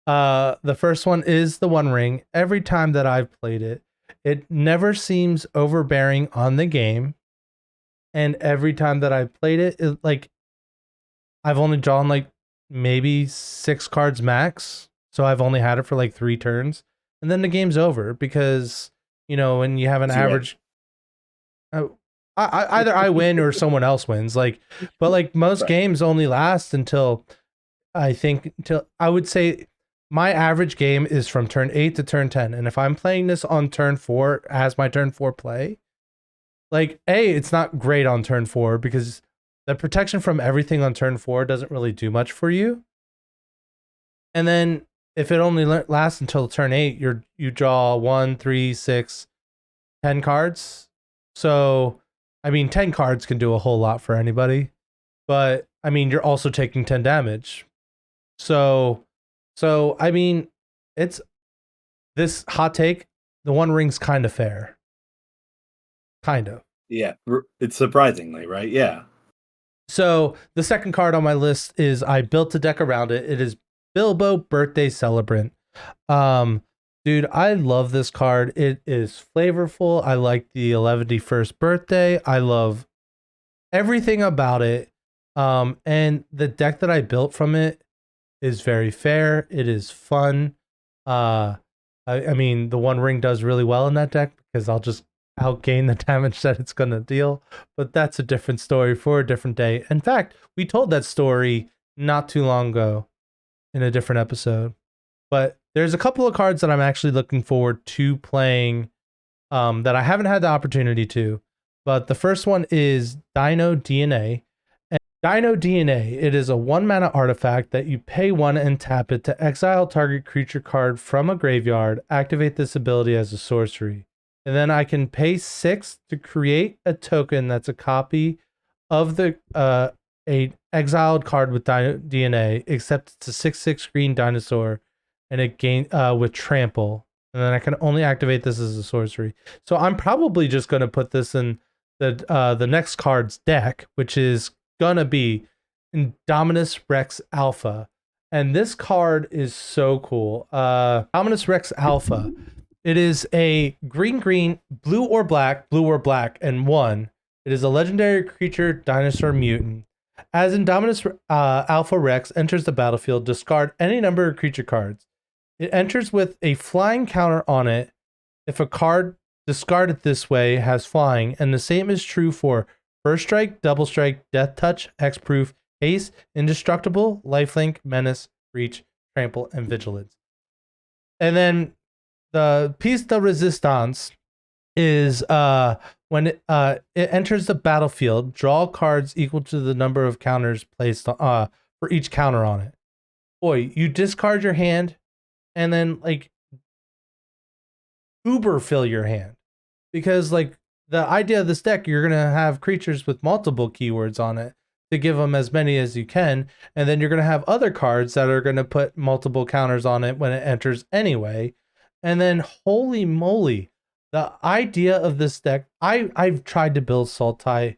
The first one is the One Ring. Every time that I've played it, it never seems overbearing on the game. And every time that I've played it, like I've only drawn like maybe 6 cards max. So I've only had it for like 3 turns. And then the game's over because, when you have an average... either I win or someone else wins. But most games only last until I would say my average game is from turn 8 to turn 10. And if I'm playing this on turn 4 as my turn 4 play, it's not great on turn 4 because the protection from everything on turn 4 doesn't really do much for you. And then if it only lasts until turn 8, you draw 1, 3, 6, 10 cards. So 10 cards can do a whole lot for anybody, but you're also taking 10 damage. So it's this hot take. The One Ring's kind of fair. Kind of. Yeah, it's surprisingly, right? Yeah. So the second card on my list is I built a deck around it. It is Bilbo Birthday Celebrant. Dude, I love this card. It is flavorful. I like the 11st birthday. I love everything about it. And the deck that I built from it is very fair. It is fun. The One Ring does really well in that deck because I'll just outgain the damage that it's going to deal. But that's a different story for a different day. In fact, we told that story not too long ago in a different episode. But there's a couple of cards that I'm actually looking forward to playing that I haven't had the opportunity to. But the first one is Dino DNA. And Dino DNA, it is a 1-mana artifact that you pay 1 and tap it to exile target creature card from a graveyard, activate this ability as a sorcery. And then I can pay 6 to create a token that's a copy of the a exiled card with Dino DNA, except it's a 6/6 green dinosaur. And it gain with trample, and then I can only activate this as a sorcery. So I'm probably just going to put this in the next card's deck, which is gonna be Indominus Rex Alpha, and this card is so cool. Indominus Rex Alpha. It is a green, blue or black, and 1. It is a legendary creature, dinosaur mutant. As Indominus Alpha Rex enters the battlefield, discard any number of creature cards. It enters with a flying counter on it if a card discarded this way has flying, and the same is true for First Strike, Double Strike, Death Touch, Hexproof, Haste, Indestructible, Lifelink, Menace, Reach, Trample, and Vigilance. And then the piece de resistance is when it enters the battlefield, draw cards equal to the number of counters placed for each counter on it. Boy, you discard your hand and then uber fill your hand, because the idea of this deck, you're gonna have creatures with multiple keywords on it to give them as many as you can, and then you're gonna have other cards that are gonna put multiple counters on it when it enters anyway. And then holy moly, the idea of this deck, I've tried to build Sultai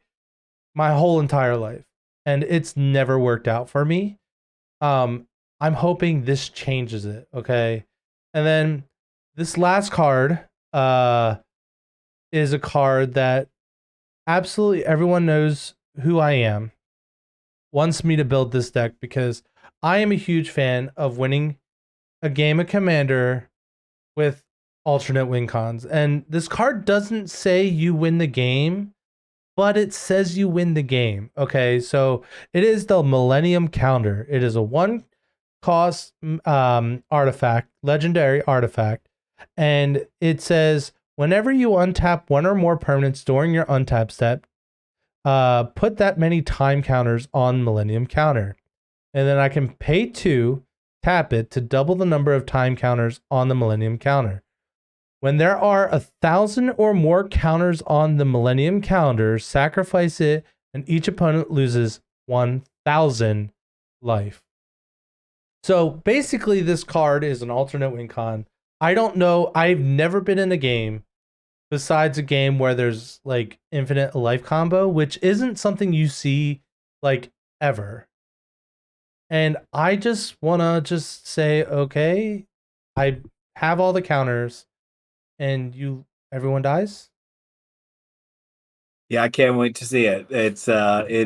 my whole entire life, and it's never worked out for me. I'm hoping this changes it, okay? And then this last card is a card that absolutely everyone knows who I am, wants me to build this deck because I am a huge fan of winning a game of Commander with alternate win cons. And this card doesn't say you win the game, but it says you win the game. Okay, so it is the Millennium Counter. It is a 1-cost artifact, legendary artifact, and it says whenever you untap 1 or more permanents during your untap step, put that many time counters on Millennium Counter, and then I can pay 2, tap it to double the number of time counters on the Millennium Counter. When there are 1,000 or more counters on the Millennium calendar, sacrifice it, and each opponent loses 1,000 life. So basically, this card is an alternate win con. I don't know. I've never been in a game besides a game where there's like infinite life combo, which isn't something you see like ever. And I just wanna just say, okay, I have all the counters, and everyone dies. Yeah, I can't wait to see it. It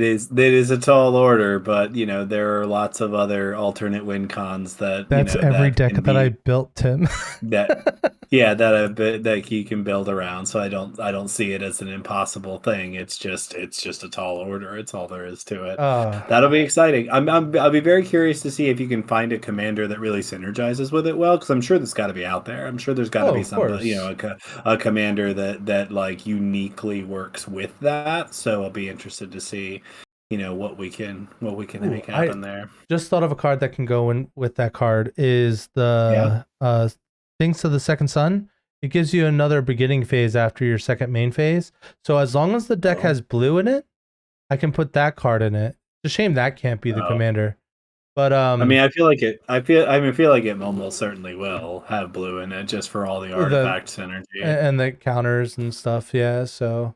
is a tall order, but there are lots of other alternate win cons that That's every that deck can that I be built, Tim. that yeah that you can build around. So I don't see it as an impossible thing. It's just a tall order. It's all there is to it. uh, That'll be exciting. I'll be very curious to see if you can find a commander that really synergizes with it well, because I'm sure there's got to be out there. I'm sure there's got to oh, be of somebody, course. a commander that like uniquely works with that. So I'll be interested to see, what we can Ooh, make I happen there. just thought of a card that can go in with that card is Yeah. the Things to the Second Sun. It gives you another beginning phase after your second main phase. So as long as the deck Oh. has blue in it, I can put that card in it. It's a shame that can't be the Oh. commander. But I mean, I feel like it. I feel like it almost certainly will have blue in it, just for all the the artifact synergy. and the counters and stuff, yeah. So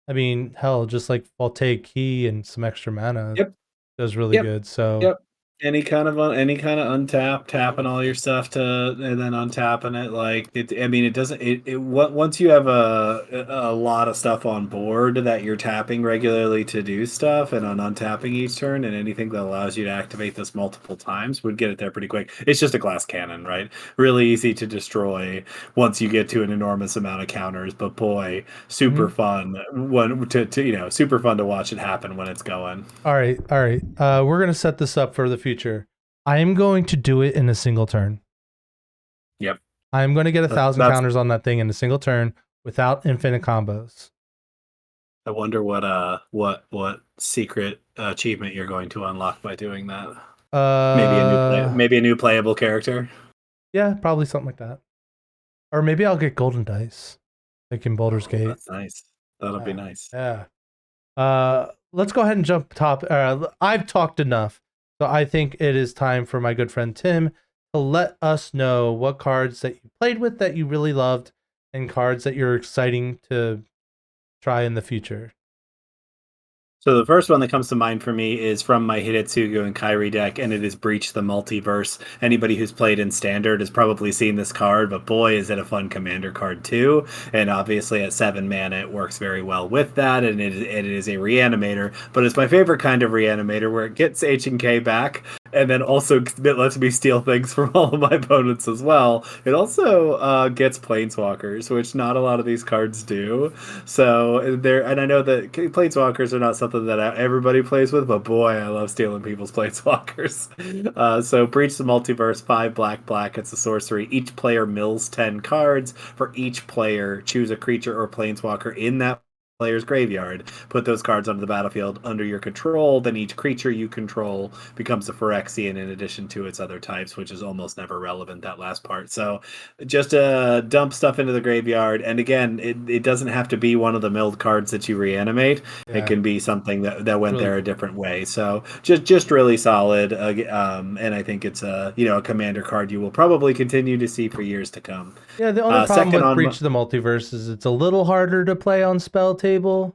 I mean, hell, just like Voltaic Key and some extra mana Yep. does really Yep. good. So Yep. Any kind of untap, tapping all your stuff and then untapping it, like it. I mean, it doesn't. Once you have a lot of stuff on board that you're tapping regularly to do stuff, and on untapping each turn, and anything that allows you to activate this multiple times would get it there pretty quick. It's just a glass cannon, right? Really easy to destroy once you get to an enormous amount of counters. But boy, super fun super fun to watch it happen when it's going. all right, all right. We're gonna set this up for the future. I am going to do it in a single turn. Yep. I'm going to get 1,000 That's counters on that thing in a single turn without infinite combos. I wonder what secret achievement you're going to unlock by doing that. Maybe a new playable character. Yeah, probably something like that. Or maybe I'll get golden dice, like in Baldur's Gate. That's nice. That'll be nice. Yeah. Let's go ahead and jump top. I've talked enough, so I think it is time for my good friend Tim to let us know what cards that you played with that you really loved, and cards that you're exciting to try in the future. So the first one that comes to mind for me is from my Hidetsugu and Kairi deck, and it is Breach the Multiverse. Anybody who's played in Standard has probably seen this card, but boy, is it a fun commander card too. And obviously at 7 mana, it works very well with that, and it is a reanimator. But it's my favorite kind of reanimator, where it gets H and K back, and then also it lets me steal things from all of my opponents as well. It also gets Planeswalkers, which not a lot of these cards do. So and I know that Planeswalkers are not something that everybody plays with, but boy, I love stealing people's Planeswalkers. So Breach the Multiverse, 5 black. It's a sorcery. Each player mills 10 cards. For each player, choose a creature or Planeswalker in that player's graveyard. Put those cards onto the battlefield under your control. Then each creature you control becomes a Phyrexian in addition to its other types, which is almost never relevant, that last part. So just dump stuff into the graveyard. And again, it doesn't have to be one of the milled cards that you reanimate. Yeah. It can be something that went Really there a different way. So just really solid. And I think it's a commander card you will probably continue to see for years to come. Yeah, the only problem Second with on Breach of the Multiverse is it's a little harder to play on spell table,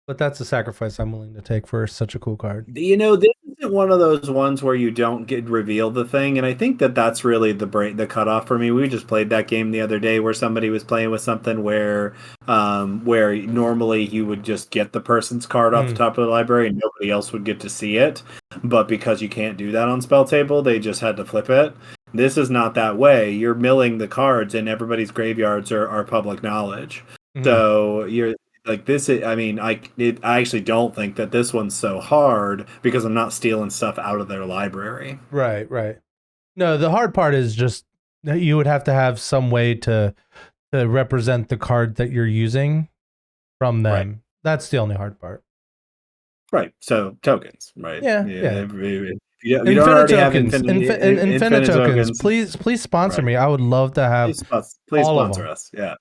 but that's a sacrifice I'm willing to take for such a cool card. This isn't one of those ones where you don't get revealed the thing, and I think that's really the cutoff for me. We just played that game the other day where somebody was playing with something where normally you would just get the person's card off the top of the library and nobody else would get to see it, but because you can't do that on spell table, they just had to flip it. This is not that way. You're milling the cards, and everybody's graveyards are public knowledge. So you're like this. I mean, I actually don't think that this one's so hard because I'm not stealing stuff out of their library. Right. No, the hard part is just that you would have to have some way to represent the card that you're using from them. Right. That's the only hard part. Right. So tokens, right? Yeah. You don't already have Infinite infinite tokens. tokens, Please sponsor right? me. I would love to have Please all of sponsor them. us. Yeah.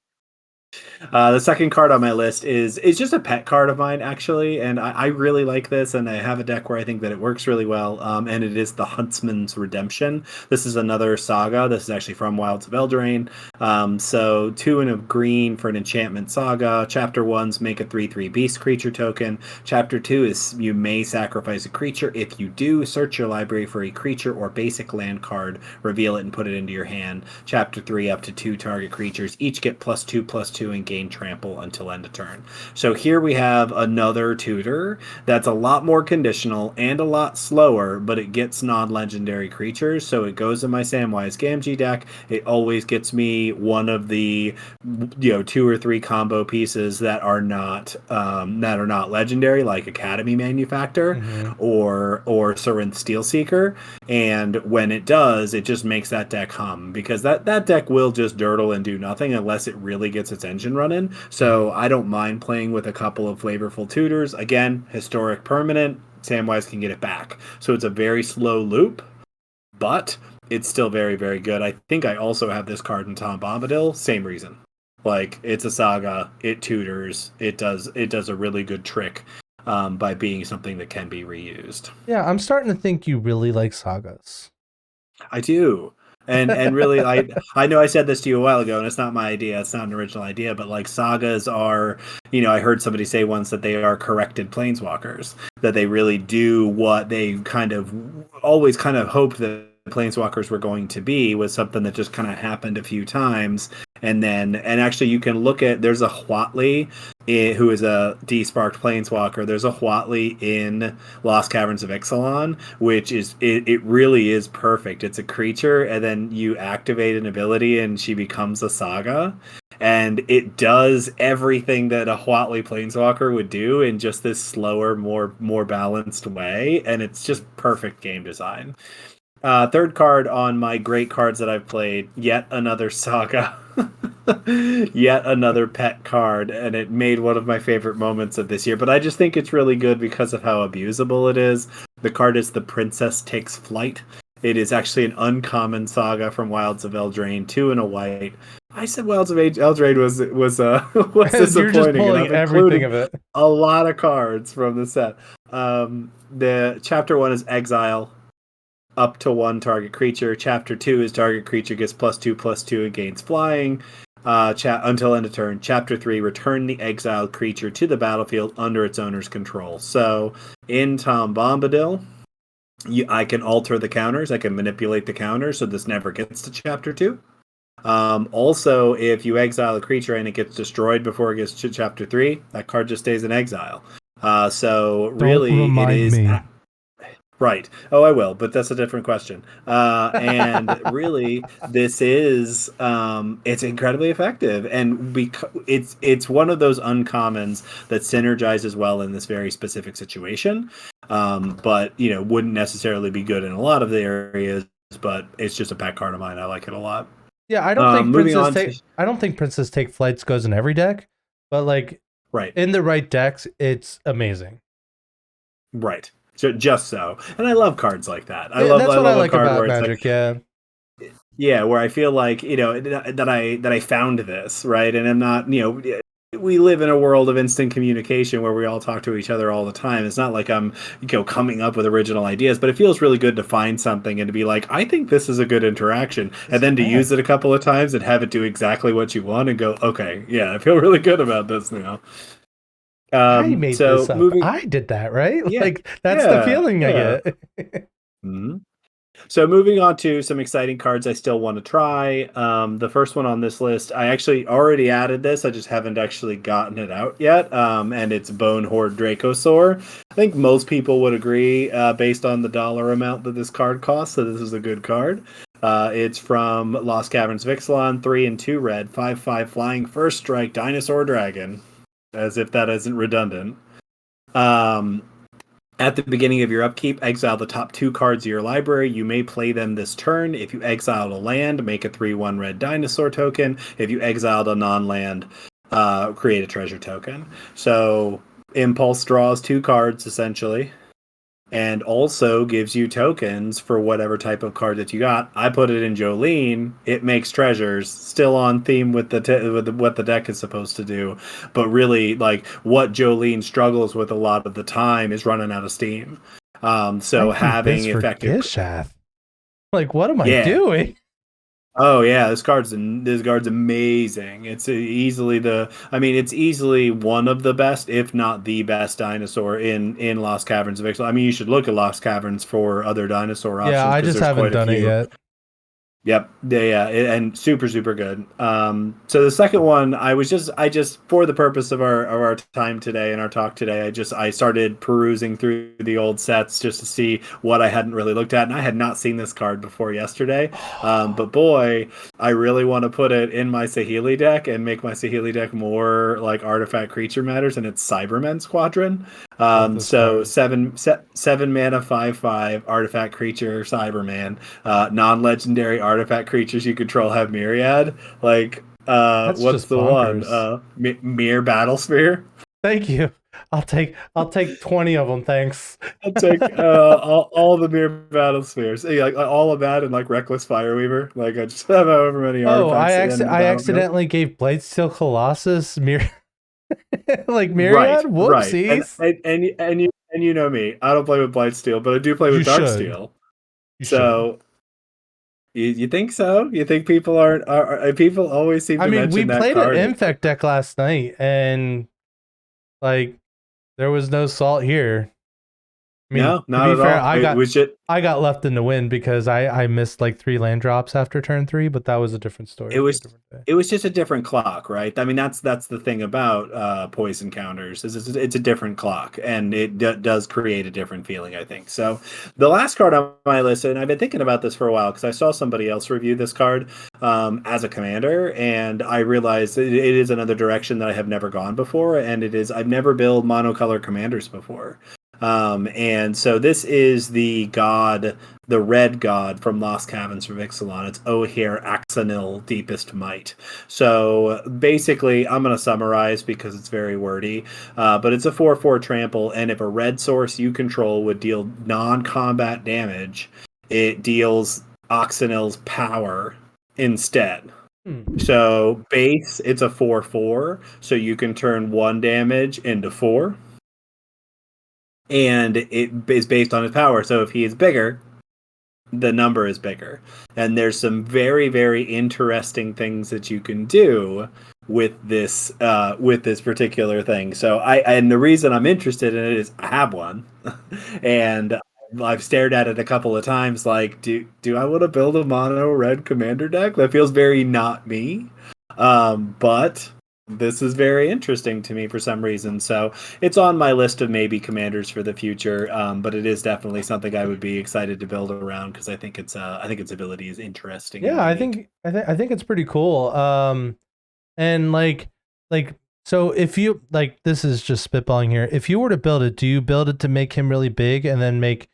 The second card on my list is just a pet card of mine, actually, and I really like this, and I have a deck where I think that it works really well. And it is the Huntsman's Redemption. This is another saga. This is actually from Wilds of Eldraine. So 2 and a green for an enchantment saga. Chapter 1's make a 3/3 beast creature token. Chapter 2 is you may sacrifice a creature. If you do, search your library for a creature or basic land card, reveal it, and put it into your hand. Chapter 3, up to 2 target creatures each get +2/+2 and gain trample until end of turn. So here we have another tutor that's a lot more conditional and a lot slower, but it gets non-legendary creatures. So it goes in my Samwise Gamgee deck. It always gets me one of the 2 or 3 combo pieces that are not legendary, like Academy Manufactor or Sarinth Steelseeker. And when it does, it just makes that deck hum, because that deck will just dirtle and do nothing unless it really gets its engine running. So I don't mind playing with a couple of flavorful tutors. Again, historic permanent, Samwise can get it back. So it's a very slow loop, but it's still very, very good. I think I also have this card in Tom Bombadil. Same reason. Like, it's a saga, it tutors, it does a really good trick by being something that can be reused. Yeah, I'm starting to think you really like sagas. I do. And really, I know I said this to you a while ago, and it's not my idea. It's not an original idea, but like sagas are, I heard somebody say once that they are corrected planeswalkers, that they really do what they kind of always kind of hoped that planeswalkers were going to be, was something that just kind of happened a few times. And actually you can look at, there's a Huatli who is a desparked planeswalker. There's a Huatli in Lost Caverns of Ixalan, which is, it really is perfect. It's a creature, and then you activate an ability and she becomes a saga. And it does everything that a Huatli planeswalker would do in just this slower, more balanced way. And it's just perfect game design. Third card on my great cards that I've played, yet another saga. Yet another pet card, and it made one of my favorite moments of this year. But I just think it's really good because of how abusable it is. The card is The Princess Takes Flight. It is actually an uncommon saga from Wilds of Eldraine, 2 and a white. I said Wilds of Eldraine was disappointing. You're just pulling everything of it. A lot of cards from the set. The chapter 1 is Exile. Up to 1 target creature. Chapter 2 is target creature gets +2/+2 and gains flying until end of turn. Chapter 3, return the exiled creature to the battlefield under its owner's control. So in Tom Bombadil, I can alter the counters. I can manipulate the counters, so this never gets to Chapter 2. Also, if you exile a creature and it gets destroyed before it gets to Chapter 3, that card just stays in exile. So really, Don't remind me. Right. Oh, I will, but that's a different question. And really, this is it's incredibly effective, and it's one of those uncommons that synergizes well in this very specific situation. But wouldn't necessarily be good in a lot of the areas. But it's just a pet card of mine. I like it a lot. Yeah, I don't think Princess Take Flights goes in every deck, but like in the right decks, it's amazing. Right. Just so, and I love cards like that. I love what I like about Magic. Yeah, where I feel like that I found this, right, and I'm not we live in a world of instant communication where we all talk to each other all the time. It's not like I'm coming up with original ideas, but it feels really good to find something and to be like, I think this is a good interaction, and then to use it a couple of times and have it do exactly what you want and go, okay, yeah, I feel really good about this now. I made this up. I did that, right? Yeah, like that's the feeling I get. Mm-hmm. So moving on to some exciting cards I still want to try. The first one on this list, I actually already added this. I just haven't actually gotten it out yet. And it's Bone Horde Dracosaur. I think most people would agree, based on the dollar amount that this card costs, that this is a good card. It's from Lost Caverns of Ixalan, 3 and 2 red, 5/5 flying, first strike, dinosaur dragon. As if that isn't redundant. At the beginning of your upkeep, exile the top 2 cards of your library. You may play them this turn. If you exiled a land, make a 3/1 red dinosaur token. If you exiled a non-land, create a treasure token. So Impulse draws 2 cards, essentially. and also gives you tokens for whatever type of card that you got. I put it in Jolene. It makes treasures, still on theme with what the deck is supposed to do. But really, like what Jolene struggles with a lot of the time is running out of steam. So I do having this for effective, Gishath. Like, what am I yeah. doing? Oh yeah, this card's amazing. It's easily it's easily one of the best, if not the best dinosaur in Lost Caverns of Ixalan. I mean, you should look at Lost Caverns for other dinosaur Yeah, options I because just there's haven't quite a done it few. yet. Yep. Yeah, and super, super good. So the second one, I just for the purpose of our time today and our talk today, I started perusing through the old sets just to see what I hadn't really looked at, and I had not seen this card before yesterday. But boy, I really want to put it in my Saheeli deck and make my Saheeli deck more like artifact creature matters, and it's Cybermen Squadron. Love this So card. seven mana, 5/5 artifact creature Cyberman. Non-legendary artifact creatures you control have myriad. Like, That's what's just the one? bonkers. Mere battle sphere. Thank you. I'll take 20 of them, thanks. I'll take all the mere battle spheres. Yeah, like all of that and like reckless fireweaver. Like I just have however many Oh, artifacts at the end of the I battlefield. accidentally gave Blightsteel Colossus like Right, Myriad? right, Whoopsies. and you know me. I don't play with Blightsteel, but I do play You with should. Darksteel. You should. So you think so? You think people aren't? People always seem I to mean, we mention that played an card? infect deck last night and like there was no salt here. I mean, No, to not be at fair, all. It was just I got left in the wind because I missed like 3 land drops after turn 3, but that was a different story it for a was different day. it was just a different clock, right? I mean, that's the thing about poison counters is it's a different clock, and it does create a different feeling, I think. So the last card on my list, and I've been thinking about this for a while because I saw somebody else review this card as a commander, and I realized it is another direction that I have never gone before, and it is I've never built monocolor commanders before. And so this is the red god from Lost Caverns of Ixalan. It's O'Hare Axanil Deepest Might. So basically, I'm going to summarize because it's very wordy, but it's a 4/4 trample, and if a red source you control would deal non-combat damage, it deals Oxanil's power instead. So base, it's a 4/4, so you can turn 1 damage into 4, and it is based on his power. So if he is bigger, the number is bigger. And there's some very, very interesting things that you can do with this particular thing. So and the reason I'm interested in it is I have one, and I've stared at it a couple of times. Like, do I want to build a mono red commander deck? That feels very not me. But this is very interesting to me for some reason. So it's on my list of maybe commanders for the future. But it is definitely something I would be excited to build around because I think its ability is interesting and Yeah, unique. I think it's pretty cool. And like so if you like this is just spitballing here. If you were to build it, do you build it to make him really big and then make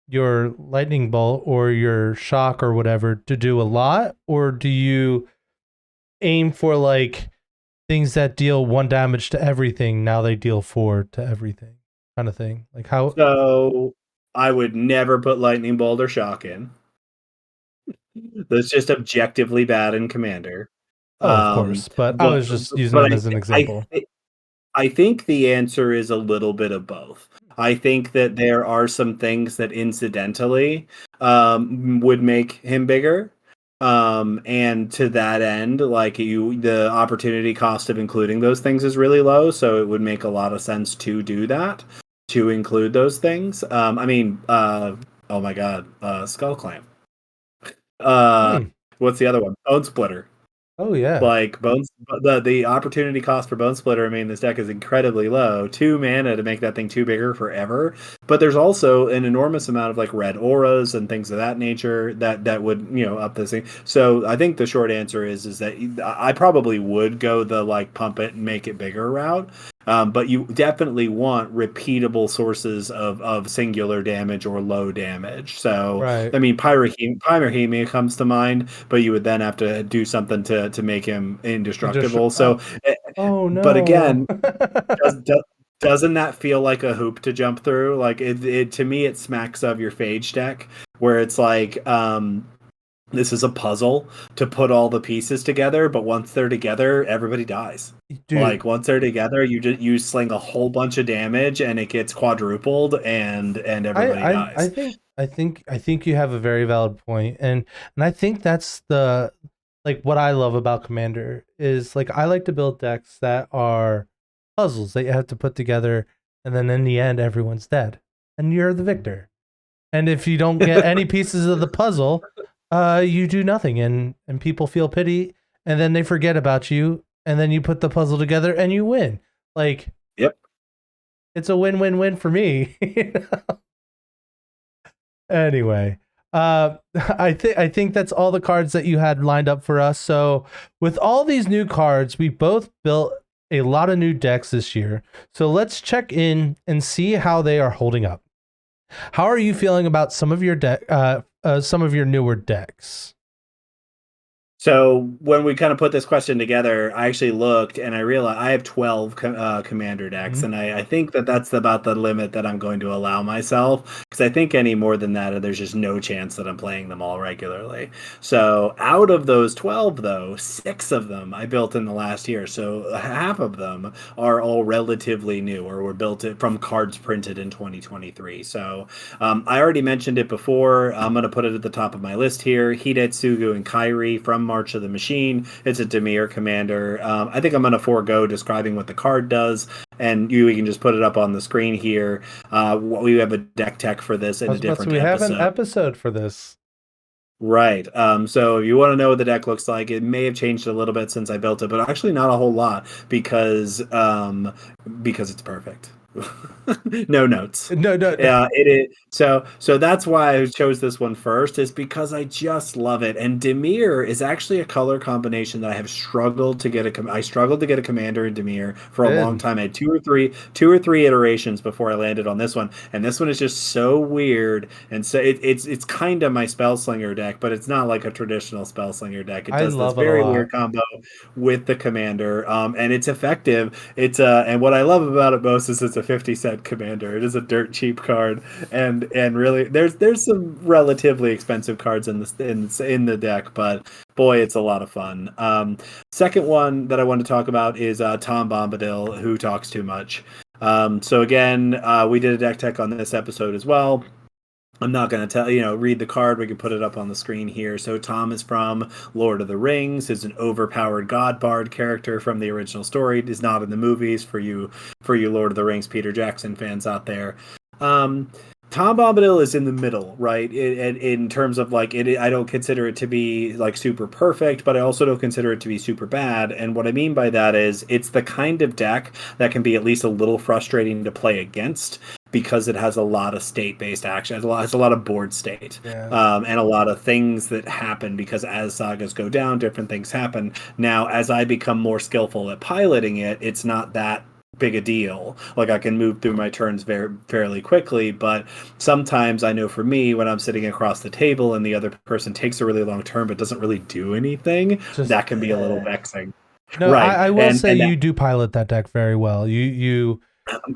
your lightning bolt or your shock or whatever to do a lot, or do you aim for like things that deal 1 damage to everything, now they deal 4 to everything kind of thing? Like how So I would never put lightning bolt or shock in. That's just objectively bad in commander. Oh, of course, but I But was just using but them as an I example. I think the answer is a little bit of both. I think that there are some things that incidentally would make him bigger. And to that end, like the opportunity cost of including those things is really low. So it would make a lot of sense to do that, to include those things. Oh my God, Skull Clamp. Hmm. What's the other one? Bone Splitter. Oh yeah. Like bones, the opportunity cost for Bone Splitter, I mean, this deck is incredibly low. 2 mana to make that thing too bigger forever. But there's also an enormous amount of like red auras and things of that nature that would up this thing. So I think the short answer is that I probably would go the like pump it and make it bigger route. But you definitely want repeatable sources of singular damage or low damage. So, Right. I mean, Pyrrhemia comes to mind, but you would then have to do something to make him You just indestructible. So, oh but no. again, does, does doesn't that feel like a hoop to jump through? Like it to me, it smacks of your Phage deck, where it's like, this is a puzzle to put all the pieces together, but once they're together, everybody dies. Dude, Like once they're together, you sling a whole bunch of damage and it gets quadrupled and everybody dies. I think you have a very valid point, and I think that's the like what I love about Commander is like I like to build decks that are puzzles that you have to put together, and then in the end everyone's dead and you're the victor. And if you don't get any pieces of the puzzle, you do nothing, and people feel pity, and then they forget about you, and then you put the puzzle together and you win. Like, Yep. It's a win-win-win for me. Anyway, I think that's all the cards that you had lined up for us. So with all these new cards, we both built a lot of new decks this year. So let's check in and see how they are holding up. How are you feeling about some of your some of your newer decks? So when we kind of put this question together, I actually looked and I realized I have 12 commander decks, and I think that that's about the limit that I'm going to allow myself, because I think any more than that, there's just no chance that I'm playing them all regularly. So out of those 12, though, 6 of them I built in the last year. So half of them are all relatively new, or were built from cards printed in 2023. So I already mentioned it before. I'm going to put it at the top of my list here. Hidetsugu and Kairi from March of the Machine. It's a Dimir commander. I think I'm going to forego describing what the card does, and we can just put it up on the screen here. We have a deck tech for this in a different we episode. have an episode for this. Right. So if you want to know what the deck looks like, it may have changed a little bit since I built it, but actually not a whole lot because it's perfect. No notes. No. Yeah, it is. So that's why I chose this one first, is because I just love it. And Dimir is actually a color combination that I have struggled to get I struggled to get a commander in Dimir for a long time. I had two or three iterations before I landed on this one, and this one is just so weird. And so it's kind of my Spellslinger deck, but it's not like a traditional Spellslinger deck. It does this very weird combo with the commander, and it's effective. It's and what I love about it most is it's a 50-cent commander. It is a dirt cheap card, and really there's some relatively expensive cards in the deck, but boy, it's a lot of fun. Second one that I want to talk about is Tom Bombadil, who talks too much. So again, we did a deck tech on this episode as well. I'm not going to read the card. We can put it up on the screen here. So Tom is from Lord of the Rings, is an overpowered god bard character from the original story. Is not in the movies for you Lord of the Rings Peter Jackson fans out there. Tom Bombadil is in the middle, right? In terms of like it, I don't consider it to be like super perfect, but I also don't consider it to be super bad. And what I mean by that is it's the kind of deck that can be at least a little frustrating to play against, because it has a lot of state-based action. It's a lot of board state, and a lot of things that happen, because as sagas go down, different things happen. Now, as I become more skillful at piloting it, it's not that big a deal. Like I can move through my turns fairly quickly, but sometimes I know for me, when I'm sitting across the table and the other person takes a really long turn but doesn't really do anything, that can be a little vexing. No, right. I will say you do pilot that deck very well. You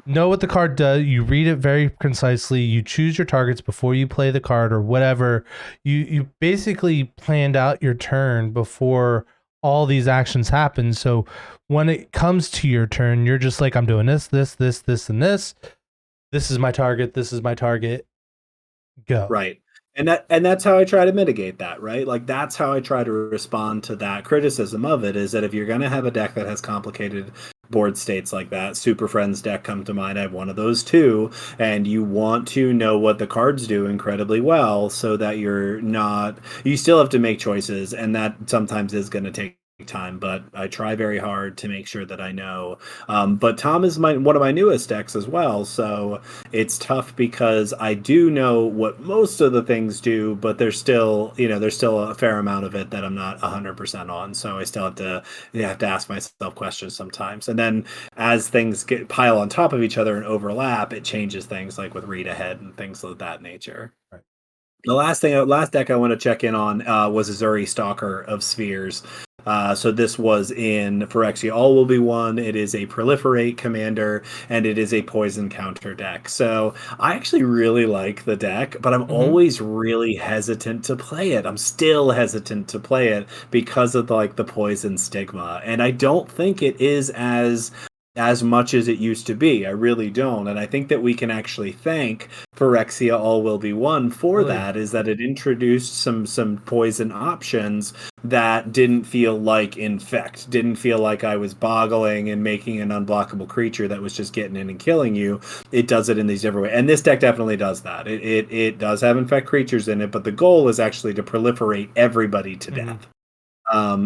know what the card does. You read it very concisely. You choose your targets before you play the card or whatever. You basically planned out your turn before all these actions happen. So when it comes to your turn, you're just like, I'm doing this, and this. This is my target. This is my target. Go. Right. And that's how I try to mitigate that, right? Like that's how I try to respond to that criticism of it, is that if you're going to have a deck that has complicated board states like that, Super Friends deck come to mind. I have one of those too, and you want to know what the cards do incredibly well, so that you still have to make choices, and that sometimes is going to take time, but I try very hard to make sure that I know. But Tom is one of my newest decks as well, so it's tough because I do know what most of the things do, but there's still a fair amount of it that I'm not 100% on. So I still have to ask myself questions sometimes, and then as things pile on top of each other and overlap, it changes things, like with read ahead and things of that nature. Right. The last deck I want to check in on was Azuri, Stalker of Spheres. So this was in Phyrexia All Will Be One. It is a proliferate commander, and it is a poison counter deck. So I actually really like the deck, but I'm always really hesitant to play it. I'm still hesitant to play it because of the poison stigma, and I don't think it is as much as it used to be. I really don't. And I think that we can actually thank Phyrexia All Will Be One for that, is that it introduced some poison options that didn't feel like infect, didn't feel like I was boggling and making an unblockable creature that was just getting in and killing you. It does it in these different ways. And this deck definitely does that. It does have infect creatures in it, but the goal is actually to proliferate everybody to death.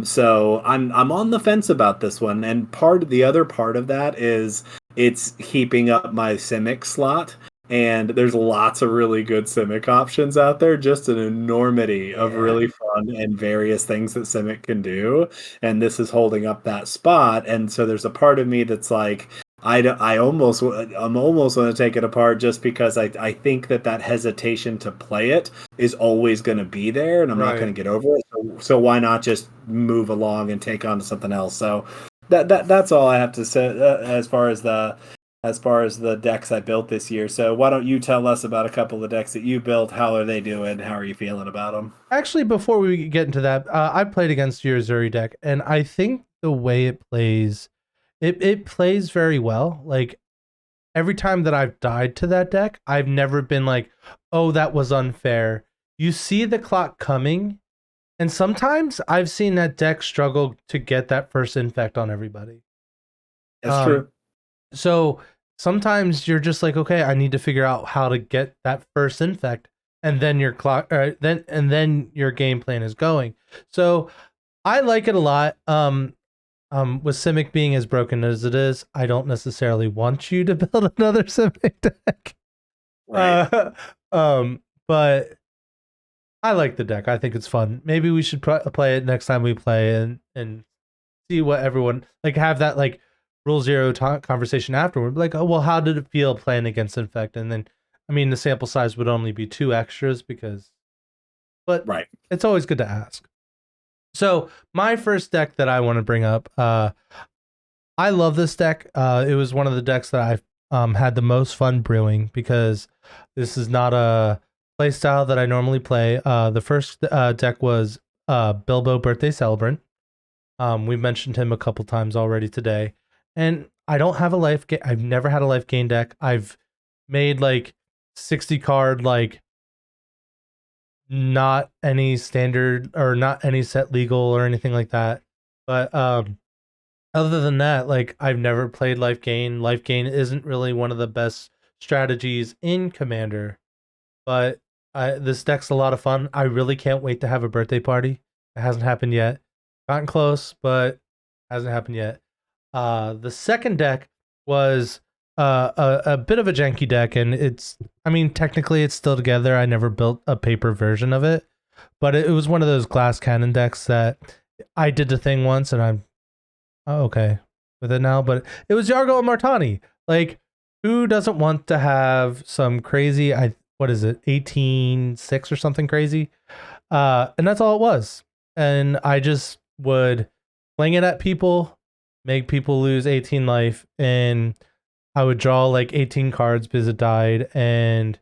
So I'm on the fence about this one, and the other part of that is it's heaping up my Simic slot, and there's lots of really good Simic options out there, just an enormity of really fun and various things that Simic can do, and this is holding up that spot. And so there's a part of me that's like, I'm almost going to take it apart, just because I think that hesitation to play it is always going to be there, and I'm not going to get over it. So why not just move along and take on to something else? So that's all I have to say as far as the decks I built this year. So why don't you tell us about a couple of decks that you built? How are they doing? How are you feeling about them? Actually, before we get into that, I played against your Zuri deck, and I think the way it plays, it plays very well. Like, every time that I've died to that deck, I've never been like, oh, that was unfair. You see the clock coming, and sometimes I've seen that deck struggle to get that first infect on everybody. That's true. So sometimes you're just like, okay, I need to figure out how to get that first infect, and then your then your game plan is going. So I like it a lot. With Simic being as broken as it is, I don't necessarily want you to build another Simic deck. Right. But I like the deck. I think it's fun. Maybe we should play it next time we play, and see what everyone, like, have that like rule zero conversation afterward. Like, oh well, how did it feel playing against Infect? And then, I mean, the sample size would only be 2 extras but Right. it's always good to ask. So my first deck that I want to bring up, I love this deck. It was one of the decks that I've had the most fun brewing, because this is not a playstyle that I normally play. The first deck was Bilbo Birthday Celebrant. We've mentioned him a couple times already today, and I don't have a life gain. I've never had a life gain deck. I've made like 60 card, like, not any standard or not any set legal or anything like that. But other than that, like, I've never played life gain. Life gain isn't really one of the best strategies in Commander, but this deck's a lot of fun. I really can't wait to have a birthday party. It hasn't happened yet. Gotten close, but hasn't happened yet. The second deck was a bit of a janky deck, and I mean, technically it's still together. I never built a paper version of it, but it was one of those glass cannon decks that I did the thing once, and I'm okay with it now. But it was Yargo and Martani. Like, who doesn't want to have some crazy, what is it, 18-6 or something crazy? And that's all it was. And I just would fling it at people, make people lose 18 life, and I would draw like 18 cards because it died, and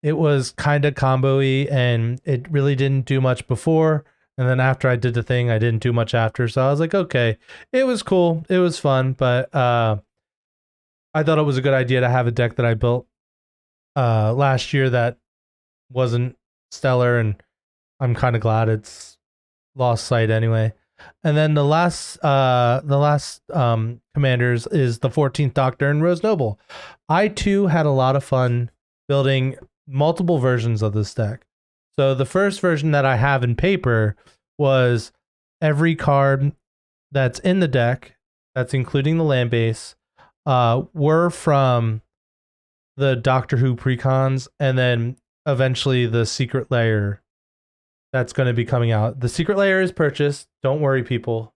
it was kind of combo-y, and it really didn't do much before, and then after I did the thing, I didn't do much after, so I was like, okay, it was cool, it was fun, but I thought it was a good idea to have a deck that I built last year that wasn't stellar, and I'm kind of glad it's lost sight anyway. And then the last commanders is the 14th Doctor and Rose Noble. I too had a lot of fun building multiple versions of this deck. So the first version that I have in paper was every card that's in the deck, that's including the land base, were from the Doctor Who precons, and then eventually the secret layer that's going to be coming out. The secret layer is purchased. Don't worry, people.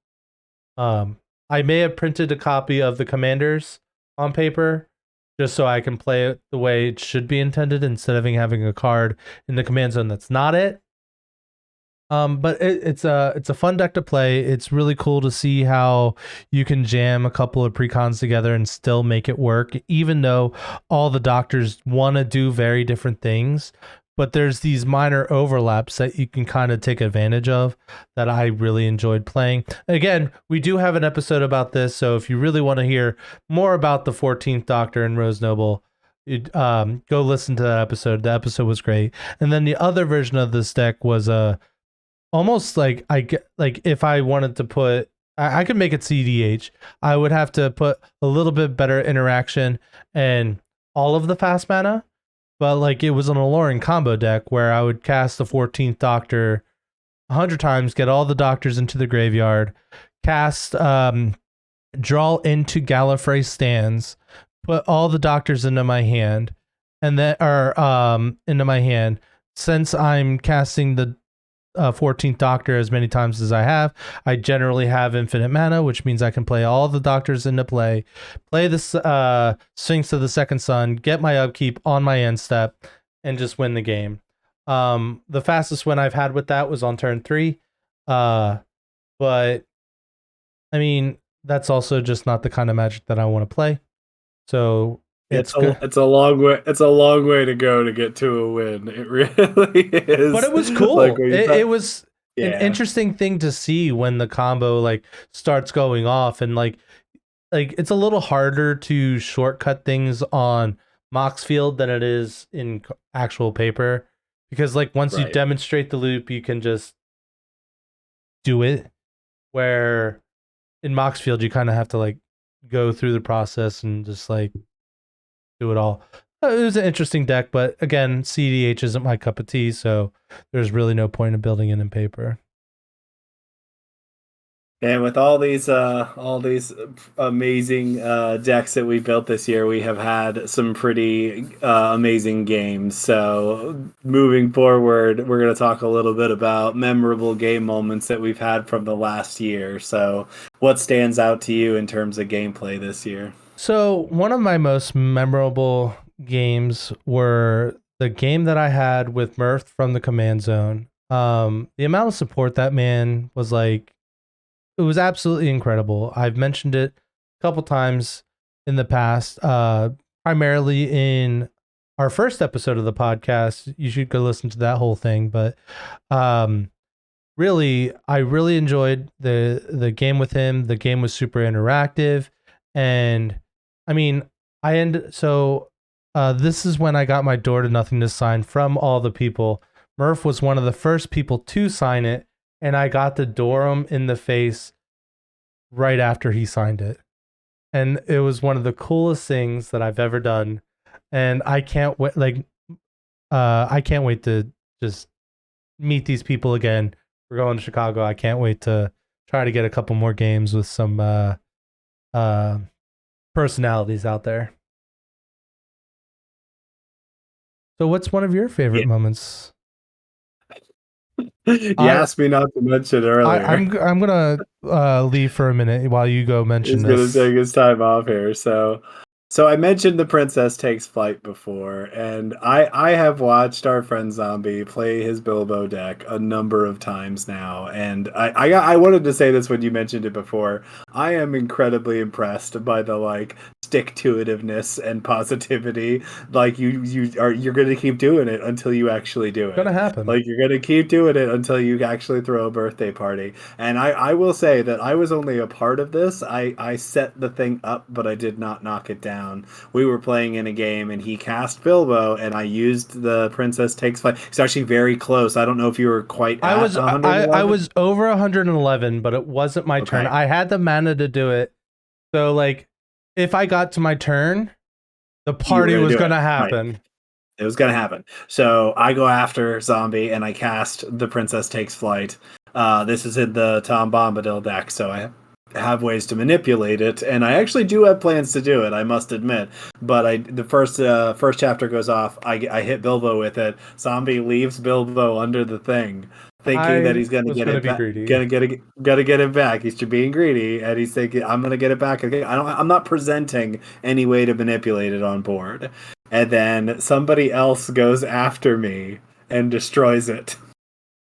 I may have printed a copy of the commanders on paper just so I can play it the way it should be intended, instead of having a card in the command zone that's not it. But it's a fun deck to play. It's really cool to see how you can jam a couple of precons together and still make it work, even though all the doctors want to do very different things. But there's these minor overlaps that you can kind of take advantage of that I really enjoyed playing. Again, we do have an episode about this, so if you really want to hear more about the 14th Doctor and Rose Noble, go listen to that episode. The episode was great. And then the other version of this deck was almost like I get like if I wanted to put I could make it CDH. I would have to put a little bit better interaction and all of the fast mana, but like it was an alluring combo deck where I would cast the 14th Doctor 100 times, get all the doctors into the graveyard, cast draw into Gallifrey stands, put all the doctors into my hand, and then or into my hand. Since I'm casting the 14th Doctor as many times as I have, I generally have infinite mana, which means I can play all the doctors into play this Sphinx of the Second Sun, get my upkeep on my end step, and just win the game. The fastest win I've had with that was on turn 3. But I mean, that's also just not the kind of Magic that I want to play. So it's a long way. It's a long way to go to get to a win. It really is. But it was cool. Like it was an interesting thing to see when the combo like starts going off, and like it's a little harder to shortcut things on Moxfield than it is in actual paper, because like once you demonstrate the loop, you can just do it. Where in Moxfield, you kind of have to like go through the process and just like do it all. It was an interesting deck, but again, CDH isn't my cup of tea, so there's really no point in building it in paper. And with all these amazing decks that we built this year, we have had some pretty amazing games. So moving forward, we're going to talk a little bit about memorable game moments that we've had from the last year. So what stands out to you in terms of gameplay this year? So one of my most memorable games were the game that I had with Murph from the Command Zone. The amount of support that man was like, it was absolutely incredible. I've mentioned it a couple times in the past, primarily in our first episode of the podcast. You should go listen to that whole thing. But really, I really enjoyed the game with him. The game was super interactive. And I mean, this is when I got my Door to Nothingness sign from all the people. Murph was one of the first people to sign it, and I got to door him in the face right after he signed it. And it was one of the coolest things that I've ever done. And I can't wait, I can't wait to just meet these people again. We're going to Chicago. I can't wait to try to get a couple more games with some personalities out there. So what's one of your favorite moments? You asked me not to mention earlier. I'm gonna leave for a minute while you go mention this. He's gonna take his time off here. So I mentioned the Princess Takes Flight before, and I have watched our friend Zombie play his Bilbo deck a number of times now, and I wanted to say this when you mentioned it before. I am incredibly impressed by the like stick-to-itiveness and positivity. Like you're gonna keep doing it until you actually do it. It's gonna happen. Like you're gonna keep doing it until you actually throw a birthday party. And I will say that I was only a part of this. I set the thing up, but I did not knock it down. We were playing in a game and he cast Bilbo and I used the Princess Takes Flight. It's actually very close. I don't know if you were quite I was over 111, but it wasn't my turn. I had the mana to do it. So like if I got to my turn, the party was going to happen. Right. It was going to happen. So I go after Zombie and I cast the Princess Takes Flight. This is in the Tom Bombadil deck, so I have ways to manipulate it, and I actually do have plans to do it, I must admit. But the first chapter goes off, I hit Bilbo with it. Zombie leaves Bilbo under the thing, thinking that he's gonna get it back. Gonna get it back. He's being greedy, and he's thinking, I'm gonna get it back. Okay, I'm not presenting any way to manipulate it on board. And then somebody else goes after me and destroys it.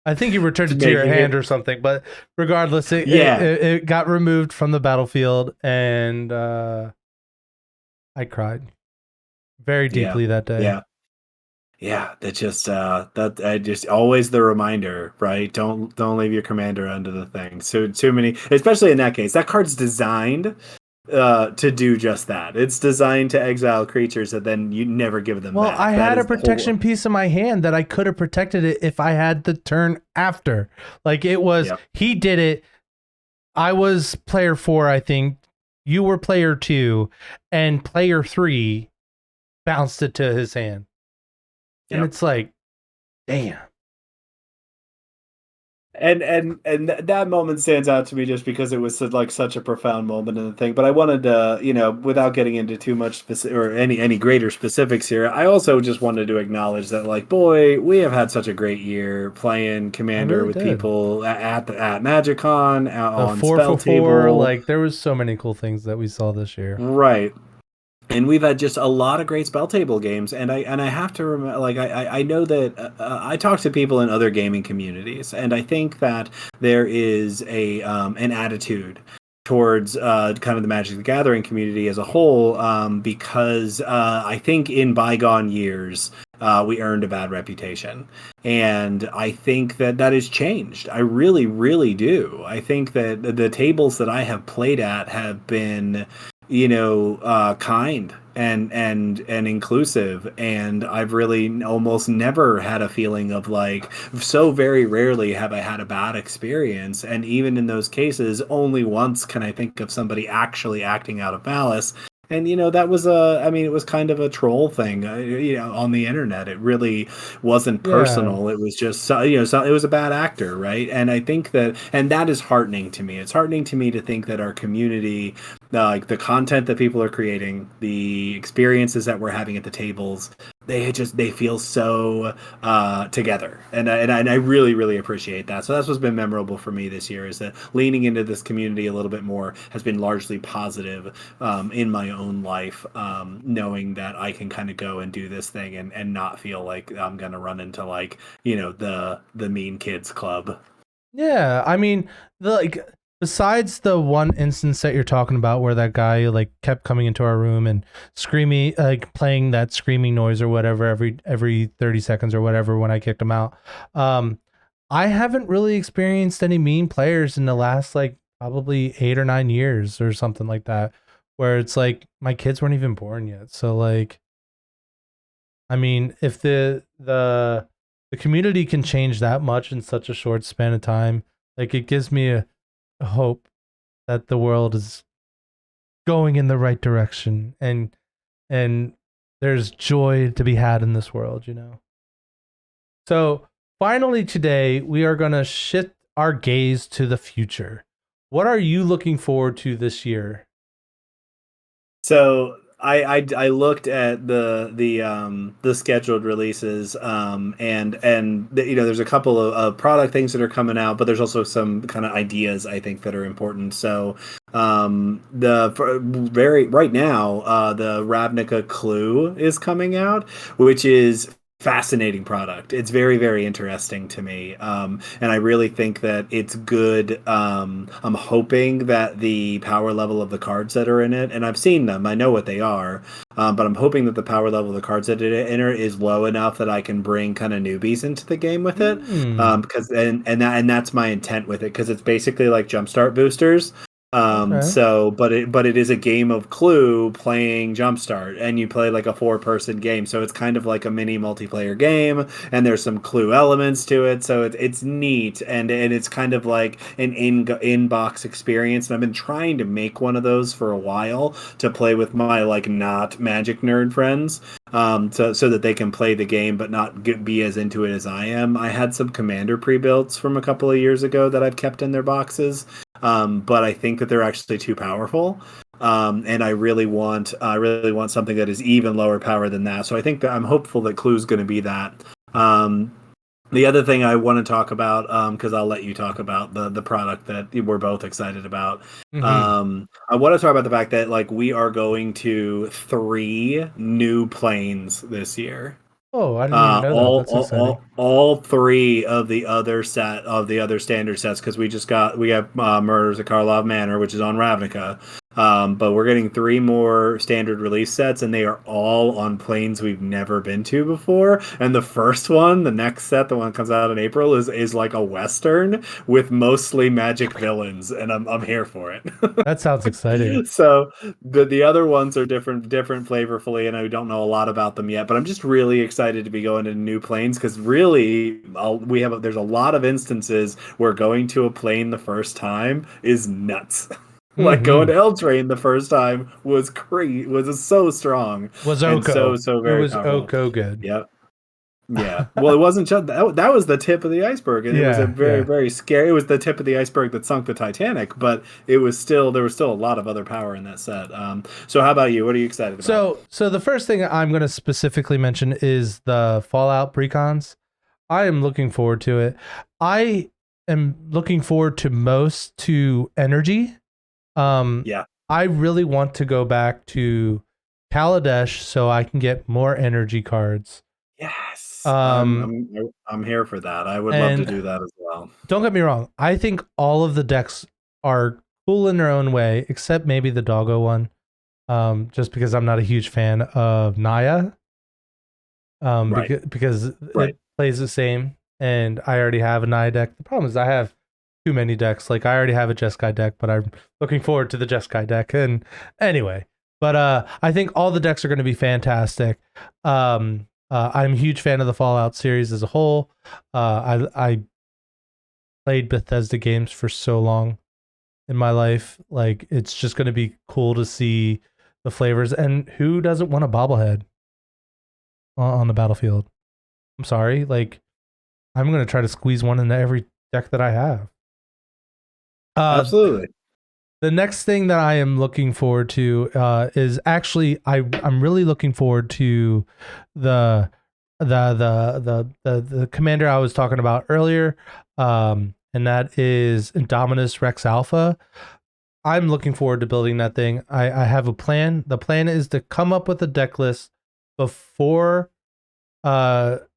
I think you returned it to your making hand it. or something, but regardless, Yeah, it got removed from the battlefield, and I cried very yeah, deeply that day. yeah. Yeah, that just that I just always the reminder, right? Don't leave your commander under the thing. So too many, especially in that case. That card's designed to do just that. It's designed to exile creatures that then you never give them Well, I back. That had a is the whole. protection piece in my hand that I could have protected it if I had the turn after. Like it was, Yep. he did it. I was player 4, I think. You were player 2, and player 3 bounced it to his hand. And Yep. it's like, damn. And that moment stands out to me just because it was like such a profound moment in the thing. But I wanted to, without getting into too much specific or any greater specifics here, I also just wanted to acknowledge that, like, boy, we have had such a great year playing I Commander really with did. people at MagicCon, The on 4 for 4, spelltable, like there was so many cool things that we saw this year. right? And we've had just a lot of great spell table games, and I have to remember, like, I know that I talk to people in other gaming communities, and I think that there is an attitude towards kind of the Magic the Gathering community as a whole, because I think in bygone years we earned a bad reputation, and I think that that has changed. I really, really do. I think that the tables that I have played at have been, kind and inclusive, and I've really almost never had a feeling of, like, so very rarely have I had a bad experience, and even in those cases only once can I think of somebody actually acting out of malice. And that was it was kind of a troll thing, on the internet. It really wasn't Yeah. personal. It was just, it was a bad actor, right? And I think that is heartening to me. It's heartening to me to think that our community, like the content that people are creating, the experiences that we're having at the tables, they feel so together, and I really, really appreciate that. So that's what's been memorable for me this year, is that leaning into this community a little bit more has been largely positive, in my own life, knowing that I can kind of go and do this thing and not feel like I'm gonna run into, like, the mean kids club. Yeah, I mean, like besides the one instance that you're talking about where that guy like kept coming into our room and screaming, like playing that screaming noise or whatever every 30 seconds or whatever when I kicked him out. Um, I haven't really experienced any mean players in the last like probably 8 or 9 years or something like that, where it's like my kids weren't even born yet. So like, I mean, if the community can change that much in such a short span of time, like it gives me a hope that the world is going in the right direction, and there's joy to be had in this world, you know. So finally today we are going to shift our gaze to the future. What are you looking forward to this year? So I looked at the scheduled releases, there's a couple of product things that are coming out, but there's also some kind of ideas I think that are important. So the for very right now, the Ravnica Clue is coming out, which is fascinating product. It's very, very interesting to me, and I really think that it's good. I'm hoping that the power level of the cards that are in it, and I've seen them, I know what they are, but I'm hoping that the power level of the cards that are in it is low enough that I can bring kind of newbies into the game with it, Hmm. because that's my intent with it, because it's basically like jumpstart boosters. Okay. But it is a game of Clue playing Jumpstart, and you play like a 4-person game, so it's kind of like a mini multiplayer game, and there's some Clue elements to it, so it's neat, and it's kind of like an inbox experience. And I've been trying to make one of those for a while to play with my, like, not Magic nerd friends, so that they can play the game but not be as into it as I am. I had some Commander pre-builts from a couple of years ago that I've kept in their boxes, but I think that they're actually too powerful. And I really want something that is even lower power than that. So I think that I'm hopeful that Clue's going to be that. Um, the other thing I want to talk about, because I'll let you talk about the product that we're both excited about. Mm-hmm. I want to talk about the fact that, like, we are going to 3 new planes this year. Oh, I didn't even know that. That's exciting. All three of the other standard sets, because we have Murders at Karlov Manor, which is on Ravnica. But we're getting three more standard release sets, and they are all on planes we've never been to before. And the first one, the next set, the one that comes out in April, is like a Western with mostly magic villains, and I'm here for it. That sounds exciting. So the other ones are different flavorfully, and I don't know a lot about them yet. But I'm just really excited to be going to new planes, because really, there's a lot of instances where going to a plane the first time is nuts. Like going to Eldraine the first time was crazy, was so strong, Was and Oko. so It very was powerful. Oko good. Yep. Yeah. Well, it wasn't just that was the tip of the iceberg, and it was a very scary. It was the tip of the iceberg that sunk the Titanic, but there was still a lot of other power in that set. So how about you? What are you excited about? So the first thing I'm going to specifically mention is the Fallout precons. I am looking forward to it. I am looking forward to energy. Yeah. I really want to go back to Kaladesh so I can get more energy cards. Yes. Um, I'm here for that. I would love to and do that as well. don't get me wrong. I think all of the decks are cool in their own way, except maybe the Doggo one. Just because I'm not a huge fan of Naya. Right. Because Right. it plays the same, and I already have a Naya deck. The problem is I have too many decks. Like I already have a Jeskai deck, but I'm looking forward to the Jeskai deck. And anyway, but I think all the decks are going to be fantastic. I'm a huge fan of the Fallout series as a whole. I played Bethesda games for so long in my life. Like it's just going to be cool to see the flavors. And who doesn't want a bobblehead on the battlefield? I'm sorry, like I'm going to try to squeeze one into every deck that I have. Absolutely. The next thing that I am looking forward to is actually I'm really looking forward to the commander I was talking about earlier, and that is Indominus Rex Alpha. I'm looking forward to building that thing. I have a plan. The plan is to come up with a deck list before the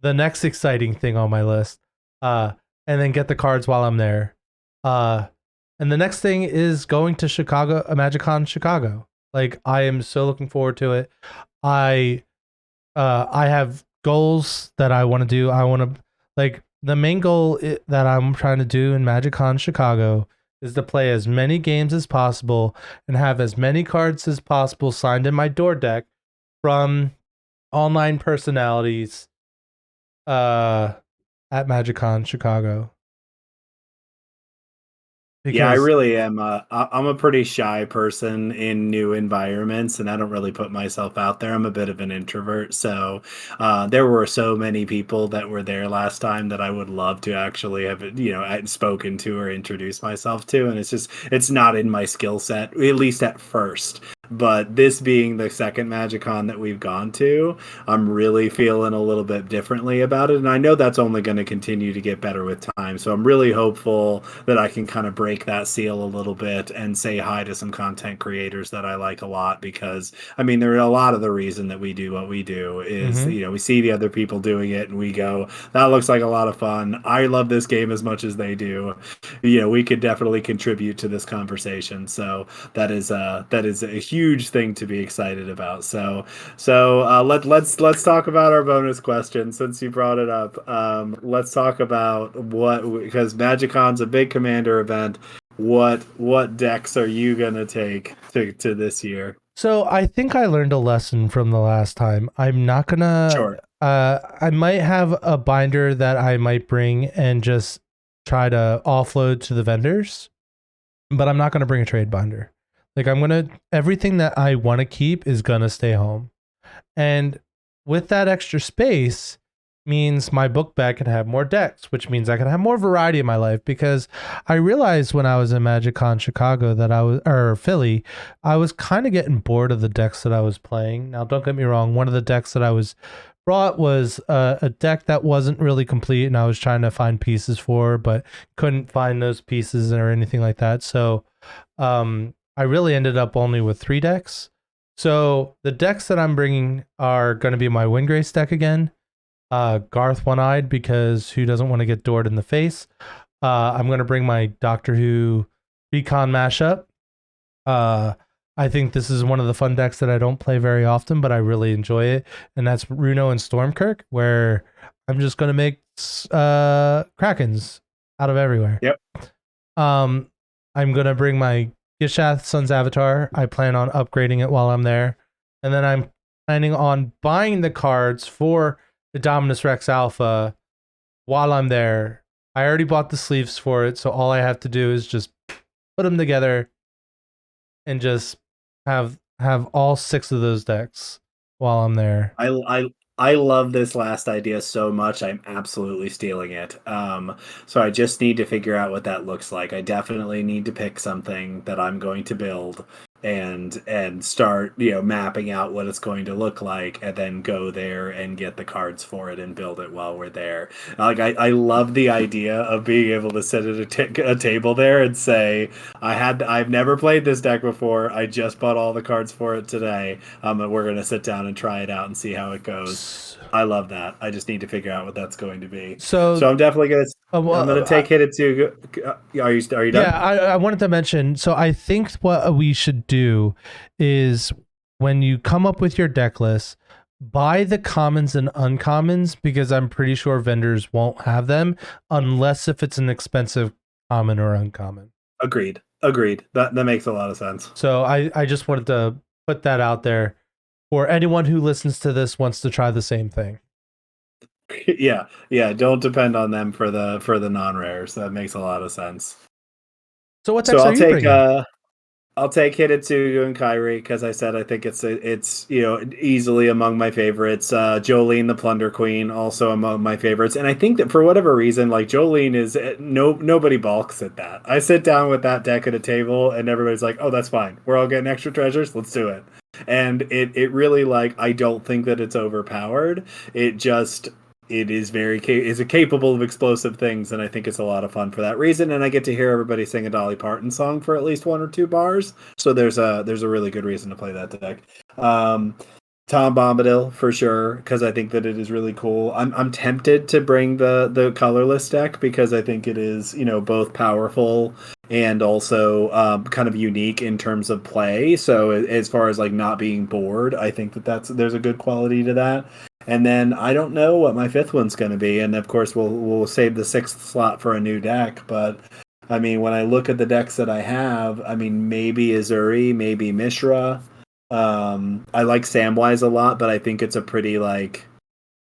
next exciting thing on my list, and then get the cards while I'm there. And the next thing is going to Chicago, MagicCon Chicago. Like I am so looking forward to it. I have goals that I want to do. I want to like the main goal that I'm trying to do in MagicCon Chicago is to play as many games as possible and have as many cards as possible signed in my door deck from online personalities at MagicCon Chicago. Yeah, I really am. I'm a pretty shy person in new environments, and I don't really put myself out there. I'm a bit of an introvert, so there were so many people that were there last time that I would love to actually have, spoken to or introduced myself to, and it's not in my skill set, at least at first. But this being the second MagicCon that we've gone to, I'm really feeling a little bit differently about it. And I know that's only going to continue to get better with time. So I'm really hopeful that I can kind of break that seal a little bit and say hi to some content creators that I like a lot. Because, I mean, there are a lot of the reason that we do what we do is, we see the other people doing it and we go, that looks like a lot of fun. I love this game as much as they do. We could definitely contribute to this conversation. So that is a huge thing to be excited about. So let's talk about our bonus question since you brought it up. Let's talk about because MagicCon's a big commander event. What decks are you gonna take to this year? So I think I learned a lesson from the last time. I'm not gonna. Sure. I might have a binder that I might bring and just try to offload to the vendors, but I'm not gonna bring a trade binder. Like everything that I want to keep is gonna stay home, and with that extra space means my book bag can have more decks, which means I can have more variety in my life. Because I realized when I was in MagicCon Chicago or Philly, I was kind of getting bored of the decks that I was playing. Now, don't get me wrong. One of the decks that I was brought was a deck that wasn't really complete, and I was trying to find pieces for, but couldn't find those pieces or anything like that. So, I really ended up only with 3 decks. So the decks that I'm bringing are going to be my Windgrace deck again. Garth One-Eyed, because who doesn't want to get doored in the face? I'm going to bring my Doctor Who Recon mashup. I think this is one of the fun decks that I don't play very often, but I really enjoy it. And that's Runo and Stormkirk, where I'm just going to make Krakens out of everywhere. Yep. I'm going to bring my Gishath Sun's Avatar. I plan on upgrading it while I'm there. And then I'm planning on buying the cards for the Dominus Rex Alpha while I'm there. I already bought the sleeves for it, so all I have to do is just put them together and just have all 6 of those decks while I'm there. I love this last idea so much. I'm absolutely stealing it. So I just need to figure out what that looks like. I definitely need to pick something that I'm going to build and start, mapping out what it's going to look like, and then go there and get the cards for it and build it while we're there. Like I love the idea of being able to sit at a table there and say, I've never played this deck before. I just bought all the cards for it today. And we're gonna sit down and try it out and see how it goes. I love that. I just need to figure out what that's going to be. So I'm definitely gonna. I'm gonna take hit it too. Are you done? Yeah, I wanted to mention. So I think what we should do is, when you come up with your deck list, buy the commons and uncommons, because I'm pretty sure vendors won't have them unless if it's an expensive common or uncommon. Agreed. That makes a lot of sense. So I just wanted to put that out there for anyone who listens to this wants to try the same thing. Yeah. Don't depend on them for the non-rares. That makes a lot of sense. So what decks are you bringing? I'll take Hidetsugu and Kairi, because I said I think it's easily among my favorites. Jolene the Plunder Queen, also among my favorites, and I think that for whatever reason, like, Jolene is nobody balks at that. I sit down with that deck at a table, and everybody's like, "Oh, that's fine. We're all getting extra treasures. Let's do it." And it really, like, I don't think that it's overpowered. It is capable of explosive things, and I think it's a lot of fun for that reason. And I get to hear everybody sing a Dolly Parton song for at least 1 or 2 bars, so there's a really good reason to play that deck. Tom Bombadil for sure, because I think that it is really cool. I'm tempted to bring the colorless deck, because I think it is both powerful and also kind of unique in terms of play. So as far as, like, not being bored, I think there's a good quality to that. And then I don't know what my 5th one's going to be, and of course we'll save the 6th slot for a new deck. But I mean, when I look at the decks that I have, I mean, maybe Azuri, maybe Mishra. I like Samwise a lot, but I think it's a pretty, like,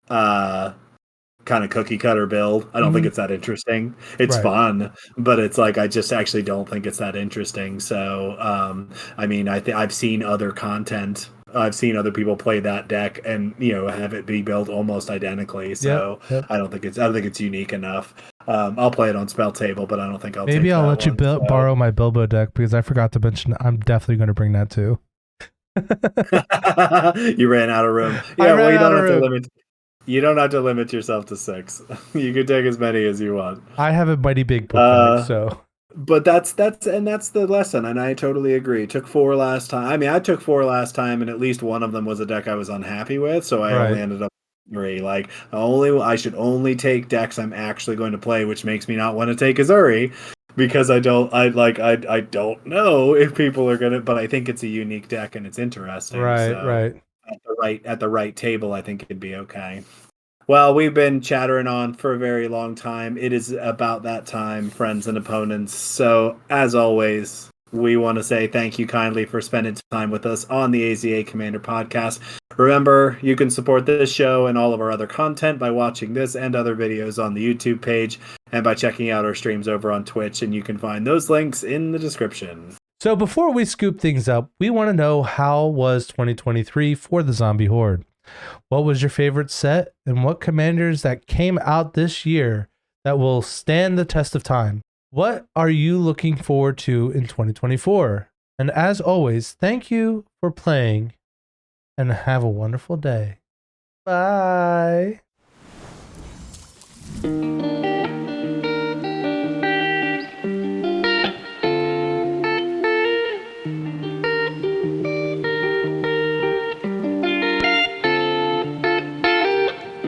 kind of cookie cutter build. I don't think it's that interesting. It's fun, but it's like, I just actually don't think it's that interesting. So I mean, I've seen other content. I've seen other people play that deck and have it be built almost identically. So Yep. I don't think it's unique enough. I'll play it on Spelltable, but I don't think I'll. Maybe I'll let you borrow my Bilbo deck, because I forgot to mention I'm definitely going to bring that too. You ran out of room. Yeah, well, you don't have to limit yourself to 6. You can take as many as you want. I have a mighty big book bag, so. But that's the lesson, and I totally agree. Took 4 last time. I mean, I took 4 last time, and at least one of them was a deck I was unhappy with, so I only ended up 3. Like, I should only take decks I'm actually going to play, which makes me not want to take Azuri, because I don't know if people are gonna, but I think it's a unique deck and it's interesting. Right. At the right table, I think it'd be okay. Well, we've been chattering on for a very long time. It is about that time, friends and opponents. So, as always, we want to say thank you kindly for spending time with us on the AZA Commander podcast. Remember, you can support this show and all of our other content by watching this and other videos on the YouTube page, and by checking out our streams over on Twitch, and you can find those links in the description. So before we scoop things up, we want to know, how was 2023 for the Zombie Horde? What was your favorite set, and what commanders that came out this year that will stand the test of time? What are you looking forward to in 2024? And as always, thank you for playing, and have a wonderful day. Bye.